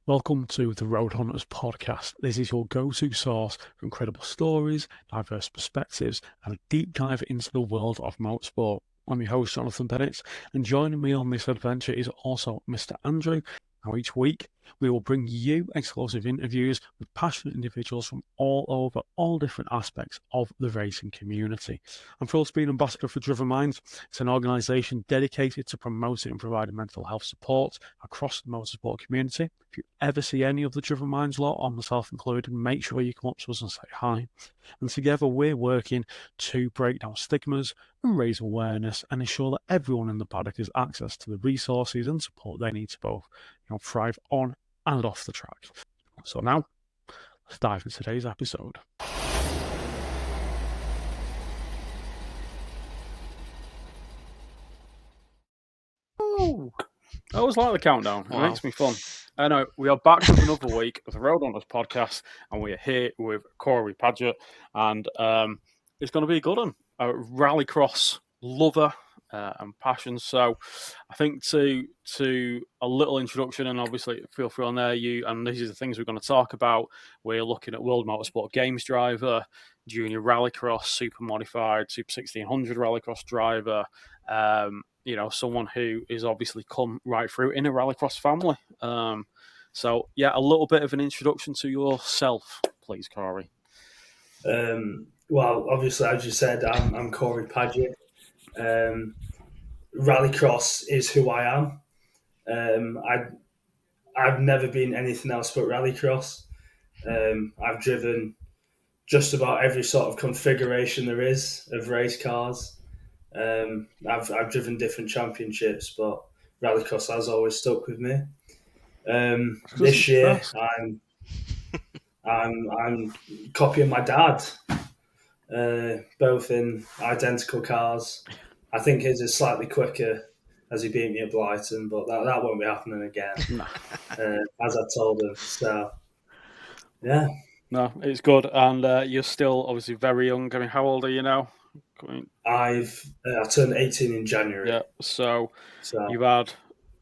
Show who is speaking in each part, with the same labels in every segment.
Speaker 1: Welcome to the Road Hunters podcast. This is your go-to source for incredible stories, diverse perspectives, and a deep dive into the world of motorsport. I'm your host, Jonathan Bennett, and joining me on this adventure is also Mr. Andrew. Now, each week, we will bring you exclusive interviews with passionate individuals from all over all different aspects of the racing community. I'm Full Speed Ambassador for Driven Minds. It's an organisation dedicated to promoting and providing mental health support across the motorsport community. If you ever see any of the Driven Minds lot, or myself included, make sure you come up to us and say hi. And together we're working to break down stigmas and raise awareness and ensure that everyone in the paddock has access to the resources and support they need to both thrive on and off the track. So now, let's dive into today's episode. Oh, I always like the countdown. It makes me fun. I know we are back with another week of the Road Hunters podcast, and we are here with Corey Padgett, and it's going to be a good one. A rallycross lover and passion. So I think to a little introduction, and obviously feel free on there, and these are the things we're going to talk about. We're looking at World Motorsport Games driver, Junior Rallycross, Super Modified, Super 1600 Rallycross driver, someone who is obviously come right through in a Rallycross family. So yeah, a little bit of an introduction to yourself, please, Corey.
Speaker 2: Well, obviously, as you said, I'm Corey Padgett. Rallycross is who I am. I've never been anything else but Rallycross. I've driven just about every sort of configuration there is of race cars. I've driven different championships, but Rallycross has always stuck with me. This year, I'm copying my dad. Both in identical cars. I think his is slightly quicker as he beat me at Blyton, but that won't be happening again, as I told him. So, yeah.
Speaker 1: No, it's good. And you're still obviously very young. I mean, how old are you now?
Speaker 2: I turned 18 in January.
Speaker 1: Yeah, so you've had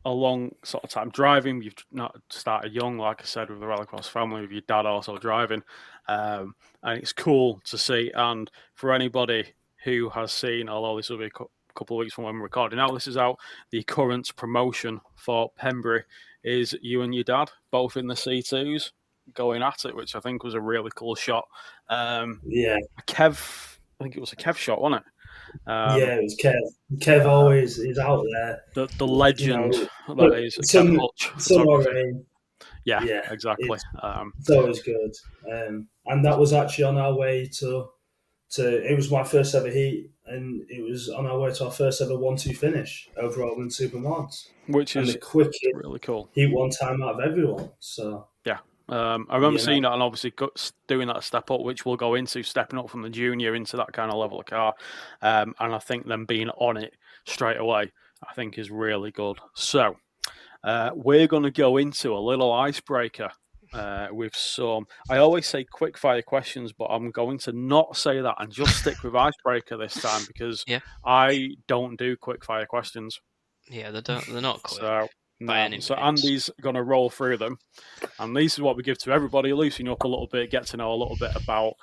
Speaker 1: a long sort of time driving. You've not started young, like I said, with the Rallycross family, with your dad also driving. And it's cool to see. And for anybody who has seen, although this will be a couple of weeks from when we're recording now, this is out, the current promotion for Pembury is you and your dad, both in the C2s, going at it, which I think was a really cool shot.
Speaker 2: Yeah.
Speaker 1: I think it was a Kev shot, wasn't it?
Speaker 2: Yeah, it was Kev. Kev always is out there.
Speaker 1: The legend that is Kev Hutch. Yeah, exactly.
Speaker 2: It's always good. And that was actually on our way to it was my first ever heat, and it was on our way to our first ever 1-2 finish over Oldman Supermods,
Speaker 1: which is
Speaker 2: the quickest
Speaker 1: really cool
Speaker 2: heat one time out of everyone. So
Speaker 1: yeah. I remember seeing that, and obviously doing that step up, which we'll go into, stepping up from the junior into that kind of level of car. And I think them being on it straight away, I think is really good. So we're going to go into a little icebreaker with some, I always say quick fire questions, but I'm going to not say that and just stick with icebreaker this time because I don't do quick fire questions.
Speaker 3: Yeah, they're not quick.
Speaker 1: So Andy's going to roll through them, and this is what we give to everybody, loosen you up a little bit, get to know a little bit about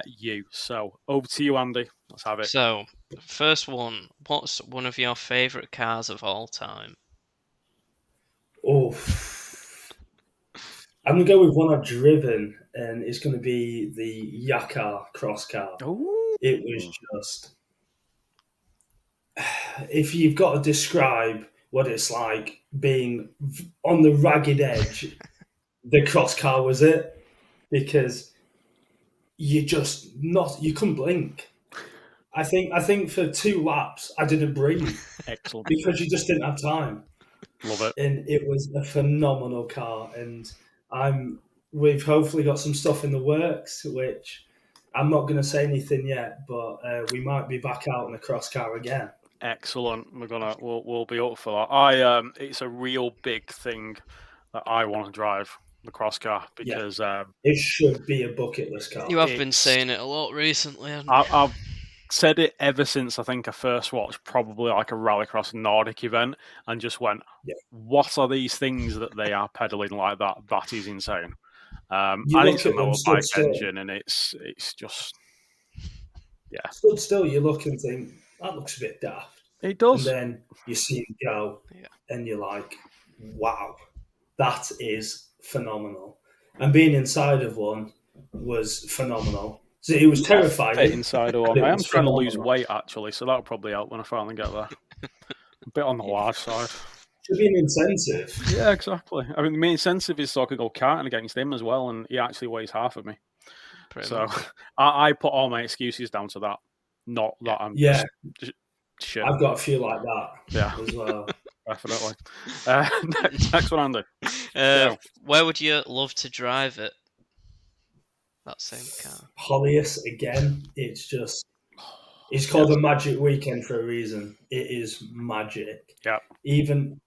Speaker 1: you. So over to you, Andy. Let's have it.
Speaker 3: So first one, what's one of your favourite cars of all time?
Speaker 2: Oh, I'm going to go with one I've driven, and it's going to be the Yakar Crosscar.
Speaker 1: Ooh.
Speaker 2: It was just, if you've got to describe what it's like being on the ragged edge, the Crosscar was it, because you couldn't blink. I think for 2 laps I didn't breathe.
Speaker 1: Excellent.
Speaker 2: Because you just didn't have time.
Speaker 1: Love it.
Speaker 2: And it was a phenomenal car, and we've hopefully got some stuff in the works, which I'm not going to say anything yet, but we might be back out in the Crosscar again.
Speaker 1: Excellent. We'll be up for that. It's a real big thing that I want to drive, the Crosscar, because
Speaker 2: it should be a bucket list car.
Speaker 3: You have been saying it a lot recently.
Speaker 1: I've said it ever since I think I first watched probably like a Rallycross Nordic event and just went, what are these things that they are pedaling like that? That is insane. And it's a motorbike engine, and it's just,
Speaker 2: stood still, you look and think, that looks a bit daft.
Speaker 1: It does.
Speaker 2: And then you see it go, and you're like, wow, that is phenomenal. And being inside of one was phenomenal. So it was terrifying.
Speaker 1: Inside of one. I am trying to lose weight, actually, so that'll probably help when I finally get there. A bit on the large side.
Speaker 2: Should be an incentive.
Speaker 1: Yeah, exactly. I mean, the main incentive is so I could go karting against him as well, and he actually weighs half of me. So I put all my excuses down to that. Not that I'm just shit.
Speaker 2: I've got a few like that as well.
Speaker 1: Definitely. Next one, Andy.
Speaker 3: Where would you love to drive it? That same car.
Speaker 2: Hollius again. It's called a magic weekend for a reason. It is magic.
Speaker 1: Yeah.
Speaker 2: Even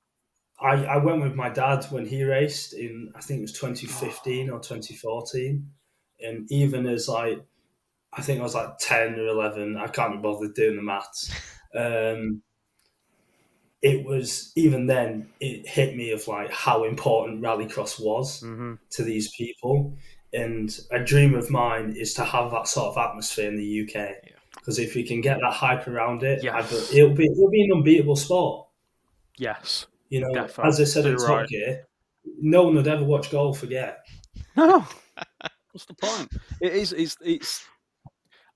Speaker 2: I went with my dad when he raced in, I think it was 2015 or 2014, and even as I think I was like 10 or 11. I can't be bothered doing the maths. It was, even then, it hit me of like how important Rallycross was to these people. And a dream of mine is to have that sort of atmosphere in the UK. Because if we can get that hype around it, it'll be an unbeatable sport.
Speaker 1: Yes.
Speaker 2: You know,
Speaker 1: definitely.
Speaker 2: As I said in Top Gear, no one would ever watch golf again.
Speaker 1: No. What's the point? It's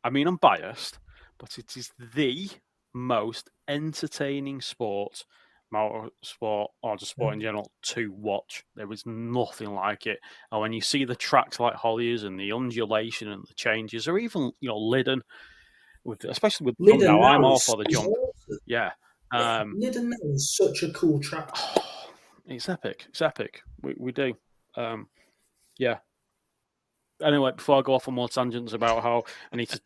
Speaker 1: I mean, I'm biased, but it is the most entertaining sport, motorsport, or just sport in general, to watch. There is nothing like it. And when you see the tracks like Holliers and the undulation and the changes, or even, Lydden, especially with Lydden now, I'm all for the jump. Awesome. Yeah.
Speaker 2: Lydden is such a cool track.
Speaker 1: It's epic. It's epic. We do. Yeah. Anyway, before I go off on more tangents about how I need to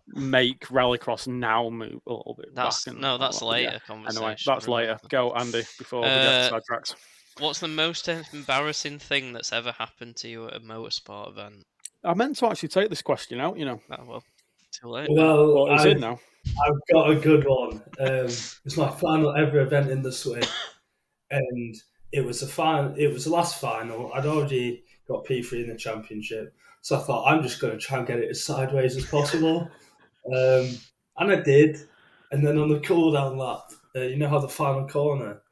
Speaker 1: make Rallycross now move a little bit back.
Speaker 3: That's later conversation.
Speaker 1: Anyway, that's later. Go, Andy, before we get sidetracked.
Speaker 3: What's the most embarrassing thing that's ever happened to you at a motorsport event?
Speaker 1: I meant to actually take this question out,
Speaker 3: Oh, well, too late.
Speaker 2: Well,
Speaker 1: it's in now.
Speaker 2: I've got a good one. It's my final ever event in the Swift, and it was the last final. I'd already got P3 in the championship, so I thought I'm just going to try and get it as sideways as possible, and I did. And then on the cool down lap, you know how the final corner,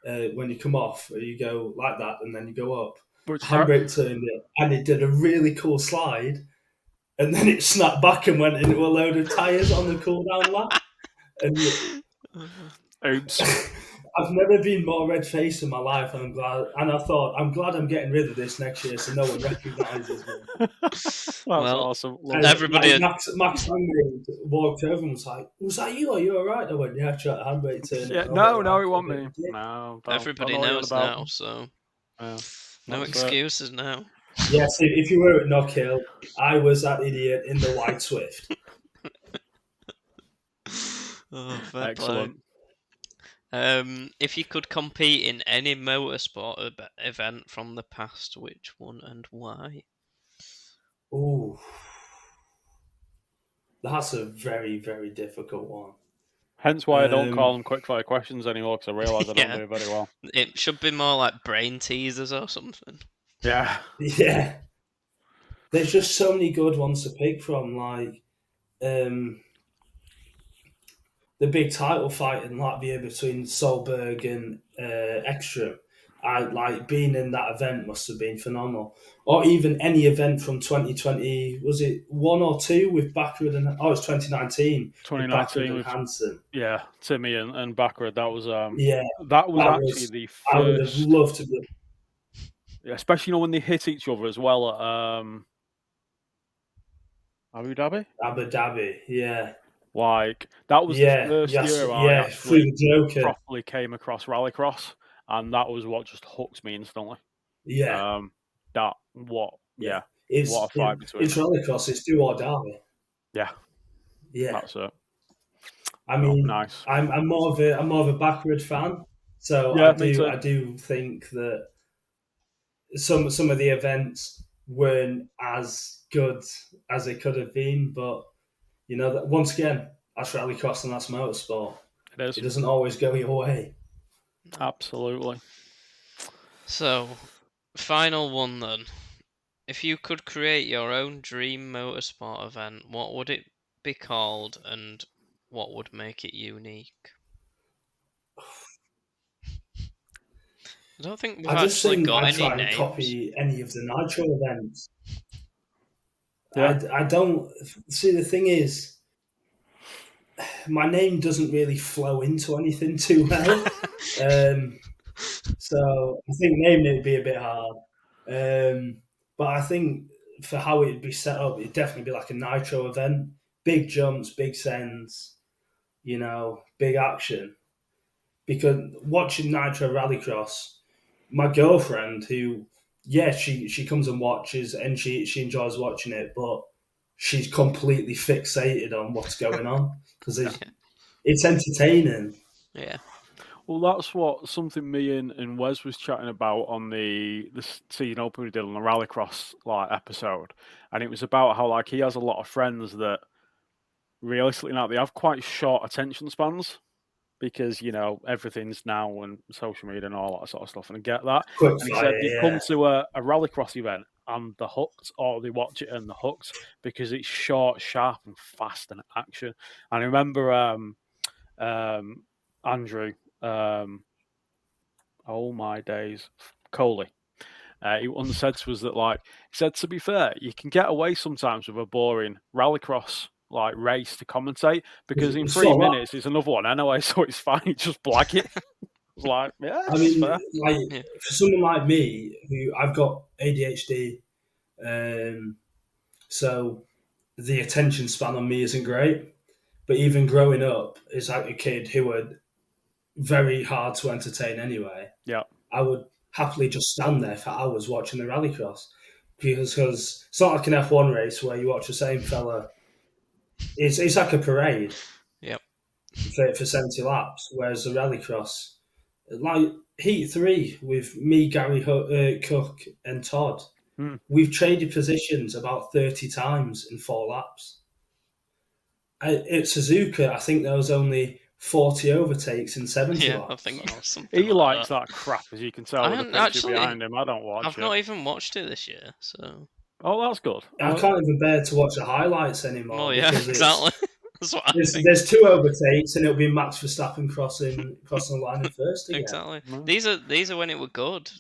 Speaker 2: when you come off, you go like that, and then you go up. Handbrake turned it, and it did a really cool slide. And then it snapped back and went into a load of tyres on the cool down lap. And
Speaker 1: oops.
Speaker 2: I've never been more red-faced in my life, and I'm glad. And I thought, I'm glad I'm getting rid of this next year, so no one recognises me.
Speaker 1: That's awesome.
Speaker 3: Everybody.
Speaker 2: Max Langmaid walked over and was like, "Was that you? Are you all right?" I went, "Yeah, I tried to handbrake turn."
Speaker 1: Yeah, no, it won't be. No,
Speaker 3: everybody knows now, so no excuses now.
Speaker 2: Yes, if you were at Knock Hill, I was that idiot in the white Swift.
Speaker 1: Excellent.
Speaker 3: If you could compete in any motorsport event from the past, which one and why?
Speaker 2: Ooh, that's a very, very difficult one.
Speaker 1: Hence why I don't call them quickfire questions anymore, because I realise I don't do it very well.
Speaker 3: It should be more like brain teasers or something.
Speaker 2: Yeah. There's just so many good ones to pick from, like the big title fight in Latvia between Solberg and Ekstrom. I like being in that event must have been phenomenal. Or even any event from 2020, was it 1 or 2 with Backward and it was 2019.
Speaker 1: 2019
Speaker 2: with Hansen.
Speaker 1: Yeah, Timmy and Backward. That was that was actually the first.
Speaker 2: I would have loved to be.
Speaker 1: Yeah, especially when they hit each other as well at Abu Dhabi.
Speaker 2: Abu Dhabi, yeah.
Speaker 1: Like that was the first year I actually properly came across Rallycross, and that was what just hooked me instantly.
Speaker 2: Yeah.
Speaker 1: What a fight between.
Speaker 2: It's Rallycross. It's do or die.
Speaker 1: Yeah.
Speaker 2: Yeah.
Speaker 1: That's it.
Speaker 2: I mean,
Speaker 1: nice.
Speaker 2: I'm more of a Backward fan, so I do think that some of the events weren't as good as they could have been, but you know that once again that's rallycross and that's motorsport.
Speaker 1: It is.
Speaker 2: It doesn't always go your way.
Speaker 1: Absolutely.
Speaker 3: So, final one then. If you could create your own dream motorsport event, what would it be called and what would make it unique? I don't think we've
Speaker 2: I just
Speaker 3: actually
Speaker 2: think
Speaker 3: got
Speaker 2: I
Speaker 3: any
Speaker 2: try and
Speaker 3: names.
Speaker 2: copy any of the Nitro events.
Speaker 1: Yeah.
Speaker 2: I don't see. The thing is, my name doesn't really flow into anything too well. So I think naming it would be a bit hard. But I think for how it'd be set up, it'd definitely be like a Nitro event. Big jumps, big sends, big action. Because watching Nitro Rallycross, my girlfriend, who, she comes and watches and she enjoys watching it, but she's completely fixated on what's going on because it's entertaining.
Speaker 3: Yeah.
Speaker 1: Well, that's something me and Wes was chatting about on the season open we did on the Rallycross episode, and it was about how he has a lot of friends that realistically now they have quite short attention spans because everything's now and social media and all that sort of stuff, and I get that.
Speaker 2: Quick
Speaker 1: And he
Speaker 2: fire,
Speaker 1: said they come to a Rallycross event and they're hooked, or they watch it and they're hooked because it's short, sharp, and fast and action. And I remember Andrew. Oh my days, Coley. He once said to us that, he said, to be fair, you can get away sometimes with a boring rallycross race to commentate because in 3 minutes it's another one anyway, so it's fine. You just blag it. Yeah.
Speaker 2: I mean,
Speaker 3: Yeah.
Speaker 2: for someone like me, who I've got ADHD, so the attention span on me isn't great. But even growing up as a kid who were very hard to entertain anyway,
Speaker 1: Yeah.
Speaker 2: I would happily just stand there for hours watching the rallycross because it's not like an F1 race where you watch the same fella. It's like a parade.
Speaker 3: Yep.
Speaker 2: For 70 laps, whereas the rallycross, like Heat 3 with me, Gary Cook, and Todd, we've traded positions about 30 times in 4 laps. At Suzuka, I think there was only 40 overtakes in 70 laps.
Speaker 3: I think it was something
Speaker 1: he likes that crap, as you can tell with the picture
Speaker 3: actually,
Speaker 1: behind him. I don't watch
Speaker 3: I've not even watched it this year, so.
Speaker 1: Oh, that's good.
Speaker 2: I can't even bear to watch the highlights anymore.
Speaker 3: Well, yeah, exactly. That's what I think.
Speaker 2: There's 2 overtakes, and it'll be Max Verstappen crossing the line in first again.
Speaker 3: Exactly. These are when it were good.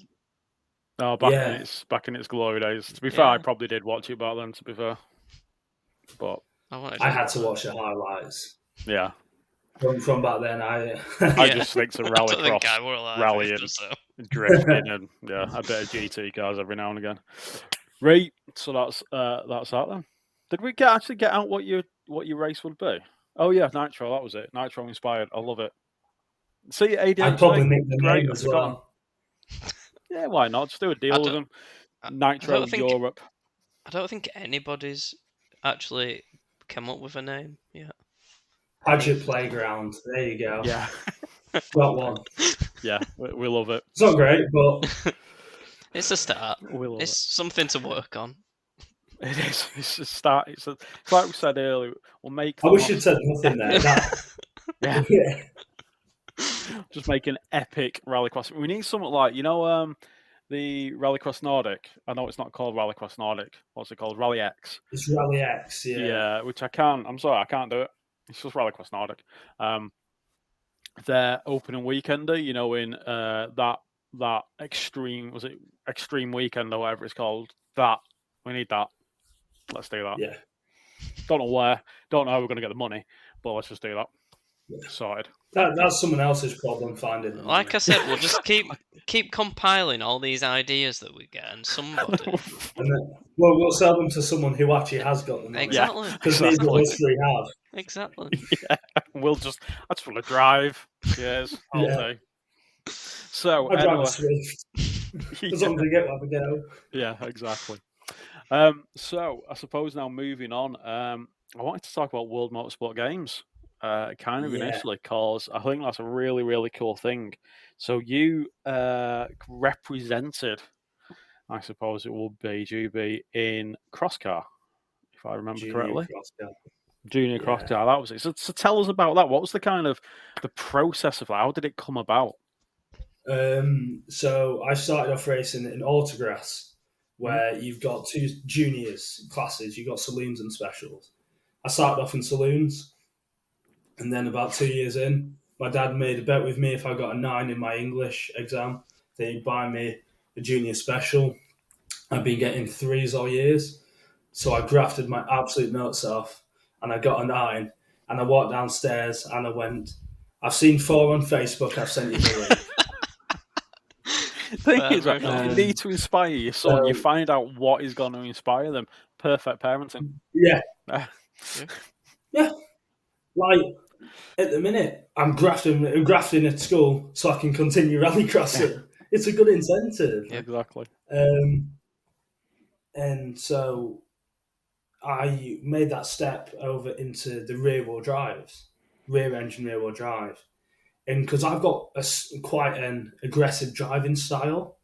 Speaker 1: Oh, back in its glory days. To be fair, I probably did watch it back then. To be fair, but
Speaker 2: I had to watch the highlights.
Speaker 1: Yeah.
Speaker 2: From back then, I
Speaker 1: just think to rallycross, rallying, drifting, and a bit of GT cars every now and again. Right, so that's that then. Did we actually get out what your race would be? Oh yeah, Nitro. That was it. Nitro inspired. I love it. See, ADHD.
Speaker 2: I'd probably make the name as well.
Speaker 1: Yeah, why not? Just do a deal with them. Nitro Europe.
Speaker 3: I don't think anybody's actually come up with a name yet.
Speaker 2: Padgett Playground. There you go.
Speaker 1: Yeah.
Speaker 2: Got one.
Speaker 1: Yeah, we love it.
Speaker 2: It's not great, but
Speaker 3: it's a start. It's something to work on.
Speaker 1: It is. It's a start. It's like we said earlier. We'll make.
Speaker 2: I wish you'd said nothing there.
Speaker 1: Yeah. Just make an epic rallycross. We need something like the Rallycross Nordic. I know it's not called Rallycross Nordic. What's it called? Rally X.
Speaker 2: It's Rally X. Yeah.
Speaker 1: Yeah, which I can't. I'm sorry, I can't do it. It's just Rallycross Nordic. Their opening weekender, in that extreme weekend or whatever it's called. We need that. Let's do that.
Speaker 2: Yeah.
Speaker 1: Don't know where. Don't know how we're going to get the money, but let's just do that. Yeah. Sorted.
Speaker 2: That's someone else's problem finding them.
Speaker 3: Like I said, we'll just keep compiling all these ideas that we get, and somebody.
Speaker 2: And then, we'll sell them to someone who actually has got them.
Speaker 3: Exactly.
Speaker 2: Because neither of us three have.
Speaker 3: Exactly.
Speaker 1: Yeah. I just want to drive. Yes. All day. So
Speaker 2: I drive a Swift. As long as we get where we go.
Speaker 1: Yeah, exactly. So I suppose now moving on, I wanted to talk about World Motorsport Games. Initially, because I think that's a really, really cool thing. So you represented, I suppose it would be, Juby, in Crosscar, if I remember correctly.
Speaker 2: Crosscar.
Speaker 1: Junior
Speaker 2: Yeah.
Speaker 1: Crosscar, that was it. So tell us about that. What was the kind of the process of that? How did it come about?
Speaker 2: So I started off racing in autograss, where you've got two juniors classes. You've got saloons and specials. I started off in saloons, and then about 2 years in, my dad made a bet with me if I got a 9 in my English exam, that he'd buy me a junior special. I've been getting 3s all years, so I grafted my absolute nuts off, and I got a 9. And I walked downstairs and I went, "I've seen 4 on Facebook. I've sent you the link."
Speaker 1: Thing is,
Speaker 3: Fair
Speaker 1: right,
Speaker 3: enough.
Speaker 1: you need to inspire your son. You find out what is going to inspire them. Perfect parenting.
Speaker 2: Yeah.
Speaker 1: Yeah.
Speaker 2: Yeah. Like, at the minute, I'm grafting at school so I can continue rallycrossing. It's a good incentive.
Speaker 3: Yeah.
Speaker 1: Exactly.
Speaker 2: And so I made that step over into the rear engine rear wheel drive. And because I've got quite an aggressive driving style,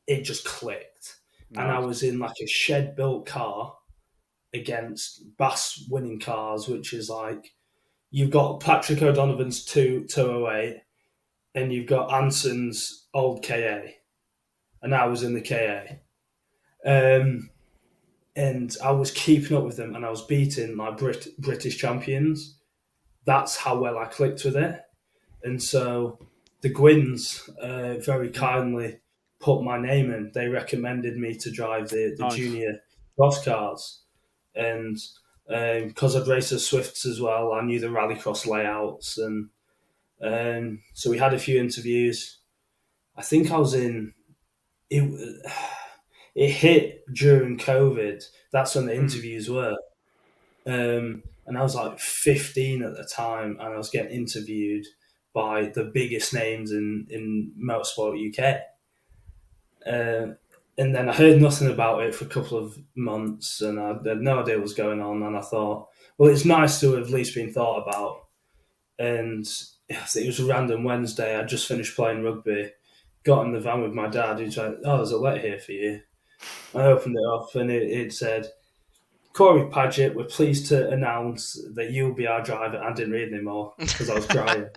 Speaker 2: it just clicked.
Speaker 1: Nice.
Speaker 2: And I was in like a shed built car against Bass winning cars, which is like, you've got Patrick O'Donovan's 208 and you've got Anson's old KA. And I was in the KA. And I was keeping up with them and I was beating my British champions. That's how well I clicked with it. And so the Gwynns very kindly put my name in. They recommended me to drive the
Speaker 1: Nice.
Speaker 2: junior cross cars. And because I'd raced the Swifts as well, I knew the rallycross layouts. And so we had a few interviews. I think I was in... It hit during COVID. That's when the interviews were. And I was like 15 at the time, and I was getting interviewed by the biggest names in motorsport UK. And then I heard nothing about it for a couple of months, and I had no idea what was going on. And I thought, well, it's nice to have at least been thought about. And it was a random Wednesday. I just finished playing rugby, got in the van with my dad, who's like, "Oh, there's a letter here for you." I opened it up, and it said, "Corey Padgett, we're pleased to announce that you'll be our driver." I didn't read anymore because I was crying.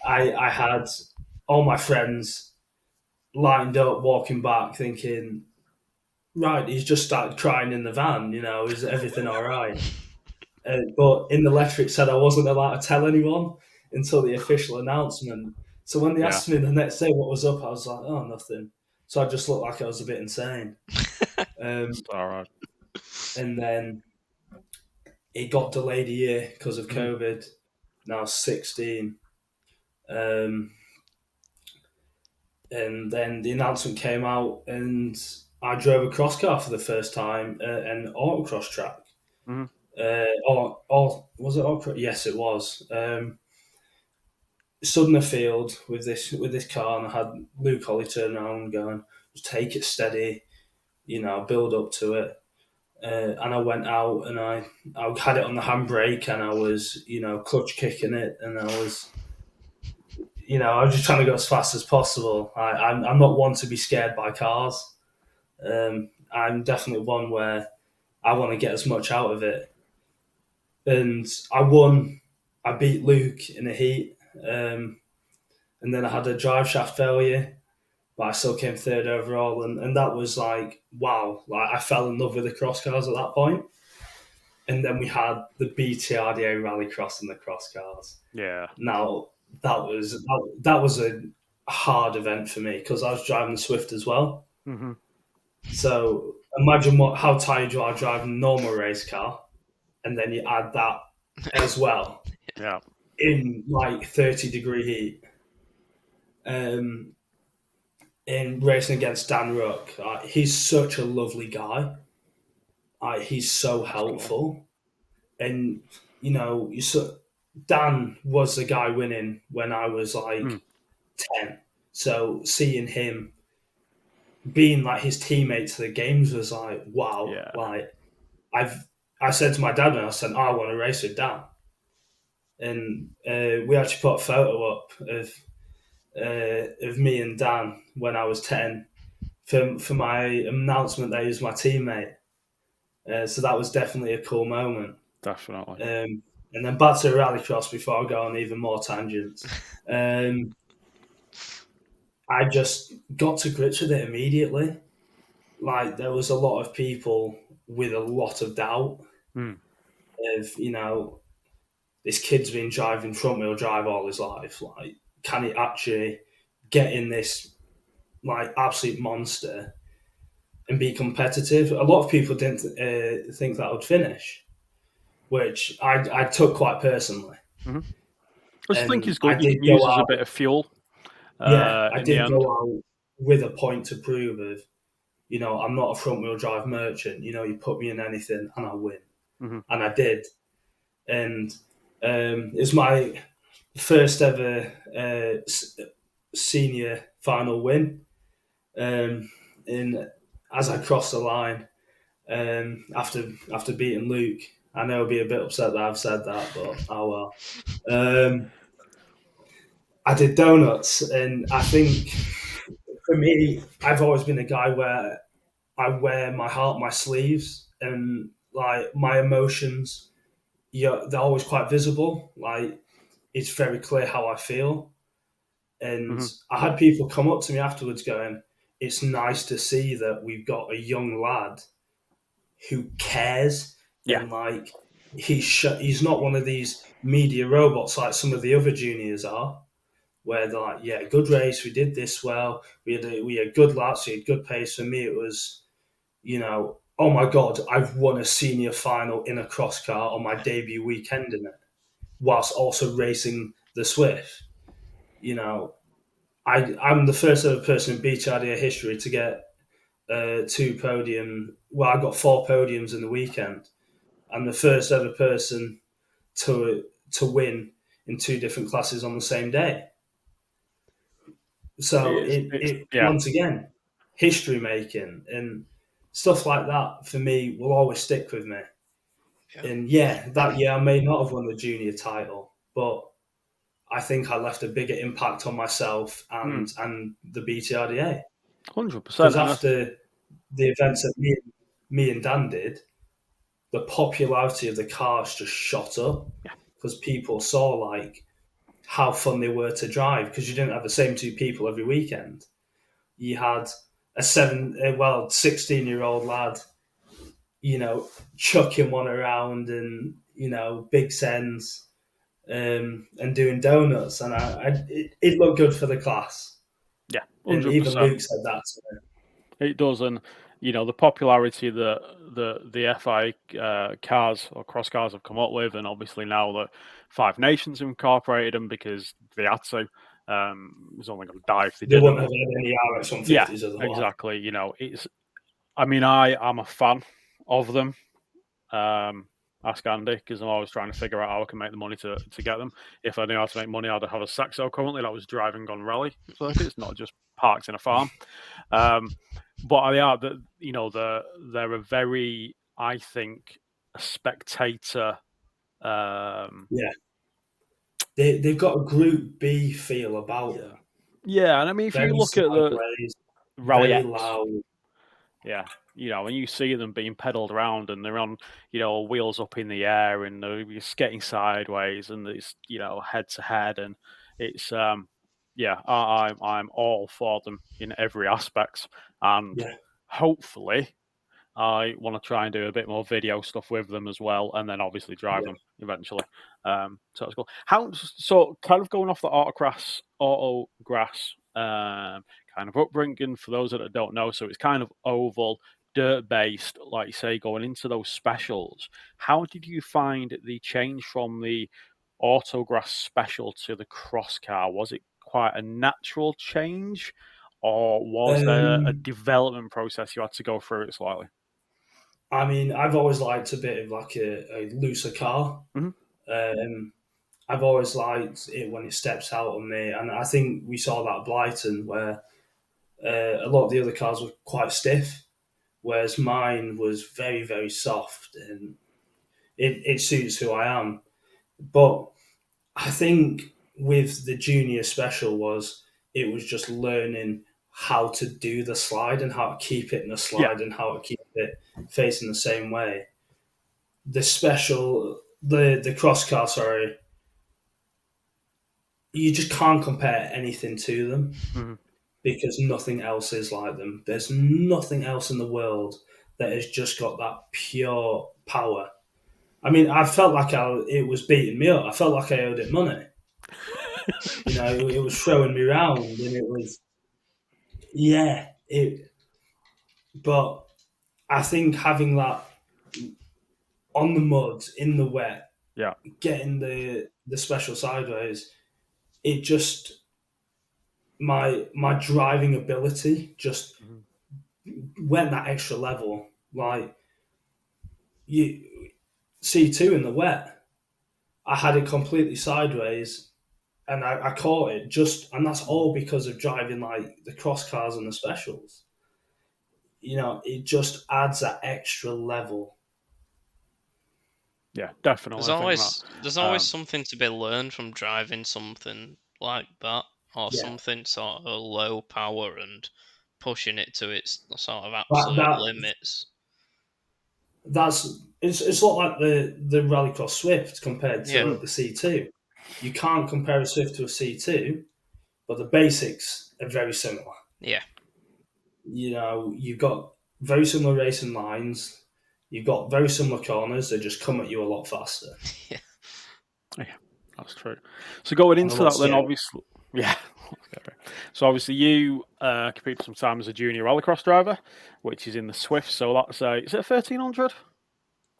Speaker 2: I had all my friends lined up walking back thinking, right, he's just started crying in the van, is everything all right? But in the letter it said I wasn't allowed to tell anyone until the official announcement. So when they asked me the next day what was up, I was like, oh, nothing. So I just looked like I was a bit insane.
Speaker 1: All right.
Speaker 2: And then it got delayed a year because of COVID. Now 16. And then the announcement came out, and I drove a cross car for the first time at an autocross track. Or was it autocross? Yes, it was. Stood in the field with this car, and I had Luke Holly turn around going, "Just take it steady, build up to it." And I went out and I had it on the handbrake, and I was, clutch kicking it, and I was just trying to go as fast as possible. I'm not one to be scared by cars. I'm definitely one where I want to get as much out of it. And I won. I beat Luke in a heat. And then I had a drive shaft failure, but I still came third overall. And that was like, wow. Like, I fell in love with the cross cars at that point. And then we had the BTRDA Rallycross and the cross cars.
Speaker 1: Yeah.
Speaker 2: Now, that was a hard event for me because I was driving the Swift as well.
Speaker 1: Mm-hmm.
Speaker 2: So imagine how tired you are driving a normal race car, and then you add that as well.
Speaker 1: Yeah.
Speaker 2: In like 30-degree heat. In racing against Dan Ruck, he's such a lovely guy. He's so helpful, and Dan was the guy winning when I was like 10. So seeing him being like his teammate to the games was like, wow.
Speaker 1: Yeah.
Speaker 2: Like I said to my dad, and I said, I want to race with Dan. And we actually put a photo up of me and Dan when I was 10 for my announcement that he was my teammate. So that was definitely a cool moment.
Speaker 1: Definitely.
Speaker 2: And then back to Rallycross before I go on even more tangents. I just got to grips with it immediately. Like, there was a lot of people with a lot of doubt of, this kid's been driving front wheel drive all his life. Like, can he actually get in this like absolute monster and be competitive? A lot of people didn't think that would finish, which I took quite personally.
Speaker 1: I just think it's
Speaker 2: I
Speaker 1: good. You
Speaker 2: did
Speaker 1: can use
Speaker 2: go
Speaker 1: as a
Speaker 2: out,
Speaker 1: bit of fuel.
Speaker 2: I
Speaker 1: In the
Speaker 2: did
Speaker 1: end.
Speaker 2: go out with a point to prove of, I'm not a front wheel drive merchant. You put me in anything and I win. And I did. And it was my first ever senior final win. And as I crossed the line, after beating Luke, I know he'll be a bit upset that I've said that, but oh well. I did donuts, and I think for me, I've always been a guy where I wear my heart on my sleeves, and like my emotions, they're always quite visible. Like, it's very clear how I feel. And I had people come up to me afterwards going, it's nice to see that we've got a young lad who cares.
Speaker 1: Yeah.
Speaker 2: And like, he's not one of these media robots like some of the other juniors are, where they're like, yeah, good race, we did this well, we had good laps, we had good pace. For me, it was, oh my God, I've won a senior final in a cross car on my debut weekend in it, whilst also racing the Swift. I'm the first ever person in BTRDA history to get 2 podium. Well, I got 4 podiums in the weekend. I'm the first ever person to win in 2 different classes on the same day. So it once again, history making and stuff like that for me will always stick with me. Yeah. And that year I may not have won the junior title, but I think I left a bigger impact on myself and the BTRDA.
Speaker 1: 100%.
Speaker 2: Because after the events that me and Dan did, the popularity of the cars just shot up because people saw like how fun they were to drive, because you didn't have the same 2 people every weekend. You had a 16-year-old lad, chucking one around and, big sends and doing donuts. And it looked good for the class.
Speaker 1: Yeah, 100%.
Speaker 2: And even Luke said that to me.
Speaker 1: It does, and the popularity that the FI cars or cross cars have come up with, and obviously now that 5 Nations incorporated them because they had to. It was only going to die if they didn't.
Speaker 2: They wouldn't have had any RX-150s otherwise.
Speaker 1: Exactly. It's. I mean, I'm a fan of them. Ask Andy, because I'm always trying to figure out how I can make the money to get them. If I knew how to make money, I'd have a Saxo currently that was driving on rally circuits, not just parked in a farm. But they are, they're a very, I think, a spectator.
Speaker 2: They've got a Group B feel about them.
Speaker 1: Yeah, and I mean, if you look at the Rally X,
Speaker 2: loud.
Speaker 1: Yeah, when you see them being pedalled around and they're on, wheels up in the air and they're skating sideways and it's, head to head, and it's, I'm all for them in every aspect, and hopefully I want to try and do a bit more video stuff with them as well, and then obviously drive them eventually. So that's cool. So kind of going off the autograss kind of upbringing for those that don't know. So it's kind of oval, dirt based, like you say, going into those specials. How did you find the change from the autograss special to the cross car? Was it quite a natural change, or was there a development process you had to go through it slightly?
Speaker 2: I mean, I've always liked a bit of like a looser car. I've always liked it when it steps out on me, and I think we saw that at Blyton where a lot of the other cars were quite stiff, whereas mine was very, very soft, and it suits who I am. But I think with the junior special it was just learning how to do the slide and how to keep it in the slide and how to keep it facing the same way. The Crosscar, sorry, you just can't compare anything to them because nothing else is like them. There's nothing else in the world that has just got that pure power. I mean, I felt like it was beating me up. I felt like I owed it money. It was throwing me around, and it was, but I think having that on the mud, in the wet, getting the special sideways, it just, my driving ability just went that extra level. Like, you C2 in the wet, I had it completely sideways, and I caught it and that's all because of driving like the cross cars and the specials. It just adds that extra level.
Speaker 1: Yeah, definitely.
Speaker 3: There's always something to be learned from driving something like that, or something sort of low power and pushing it to its sort of absolute limits.
Speaker 2: It's not like the Rallycross Swift compared to the C2. You can't compare a Swift to a C2, but the basics are very similar.
Speaker 3: Yeah.
Speaker 2: You've got very similar racing lines. You've got very similar corners. They just come at you a lot faster.
Speaker 1: Yeah, that's true. So going into that, then obviously, So obviously you competed some time as a junior rallycross driver, which is in the Swift. So that's is it a 1300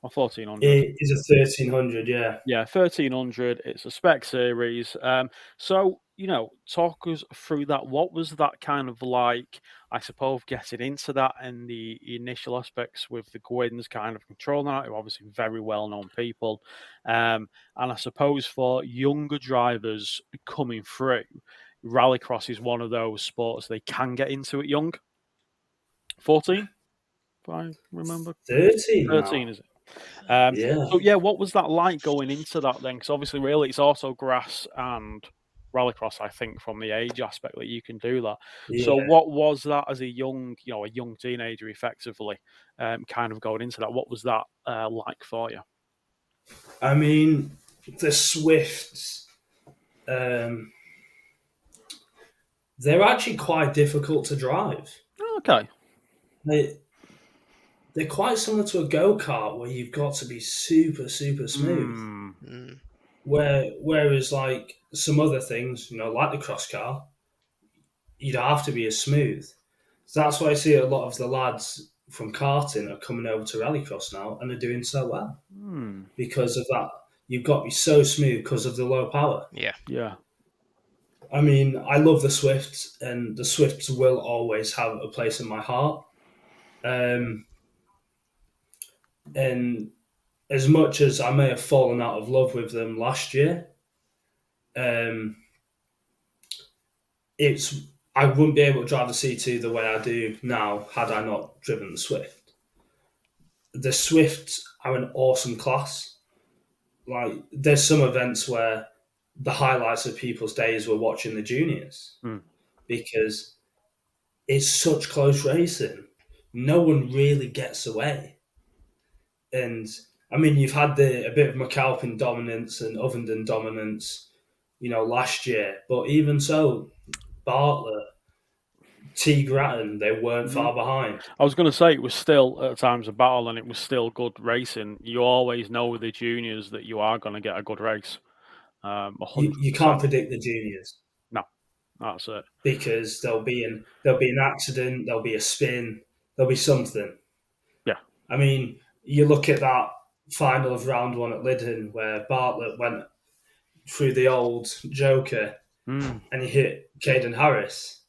Speaker 1: or 1400?
Speaker 2: It is a 1300, yeah.
Speaker 1: Yeah, 1300. It's a spec series. So talk us through that. What was that kind of like? I suppose getting into that and the initial aspects with the Gwyn's kind of controlling that, who are obviously very well-known people. And I suppose for younger drivers coming through, rallycross is one of those sports they can get into it young. 14, if I remember.
Speaker 2: 13
Speaker 1: now. Is it? So what was that like going into that then? Because obviously, really, it's also grass and rallycross. I think from the age aspect that you can do that. Yeah. So what was that as a young teenager, effectively, kind of going into that? What was that like for you?
Speaker 2: I mean, the Swifts, they're actually quite difficult to drive.
Speaker 1: Okay.
Speaker 2: They're quite similar to a go-kart where you've got to be super, super smooth. Whereas like some other things, like the cross car, you don't have to be as smooth. So that's why I see a lot of the lads from karting are coming over to rallycross now and are doing so well. Because of that. You've got to be so smooth because of the low power.
Speaker 3: Yeah.
Speaker 2: I mean, I love the Swifts, and the Swifts will always have a place in my heart. And as much as I may have fallen out of love with them last year, I wouldn't be able to drive the C2 the way I do now had I not driven the Swift. The Swifts are an awesome class. Like, there's some events where the highlights of people's days were watching the juniors because it's such close racing. No one really gets away. And I mean, you've had a bit of McAlpin dominance and Ovenden dominance, last year. But even so, Bartlett, T. Grattan, they weren't far behind.
Speaker 1: I was going to say it was still at times a battle, and it was still good racing. You always know with the juniors that you are going to get a good race.
Speaker 2: You can't predict the juniors.
Speaker 1: No, that's it.
Speaker 2: Because there'll be an accident, there'll be a spin, there'll be something.
Speaker 1: Yeah.
Speaker 2: I mean, you look at that final of round one at Lyddon where Bartlett went through the old Joker and he hit Caden Harris.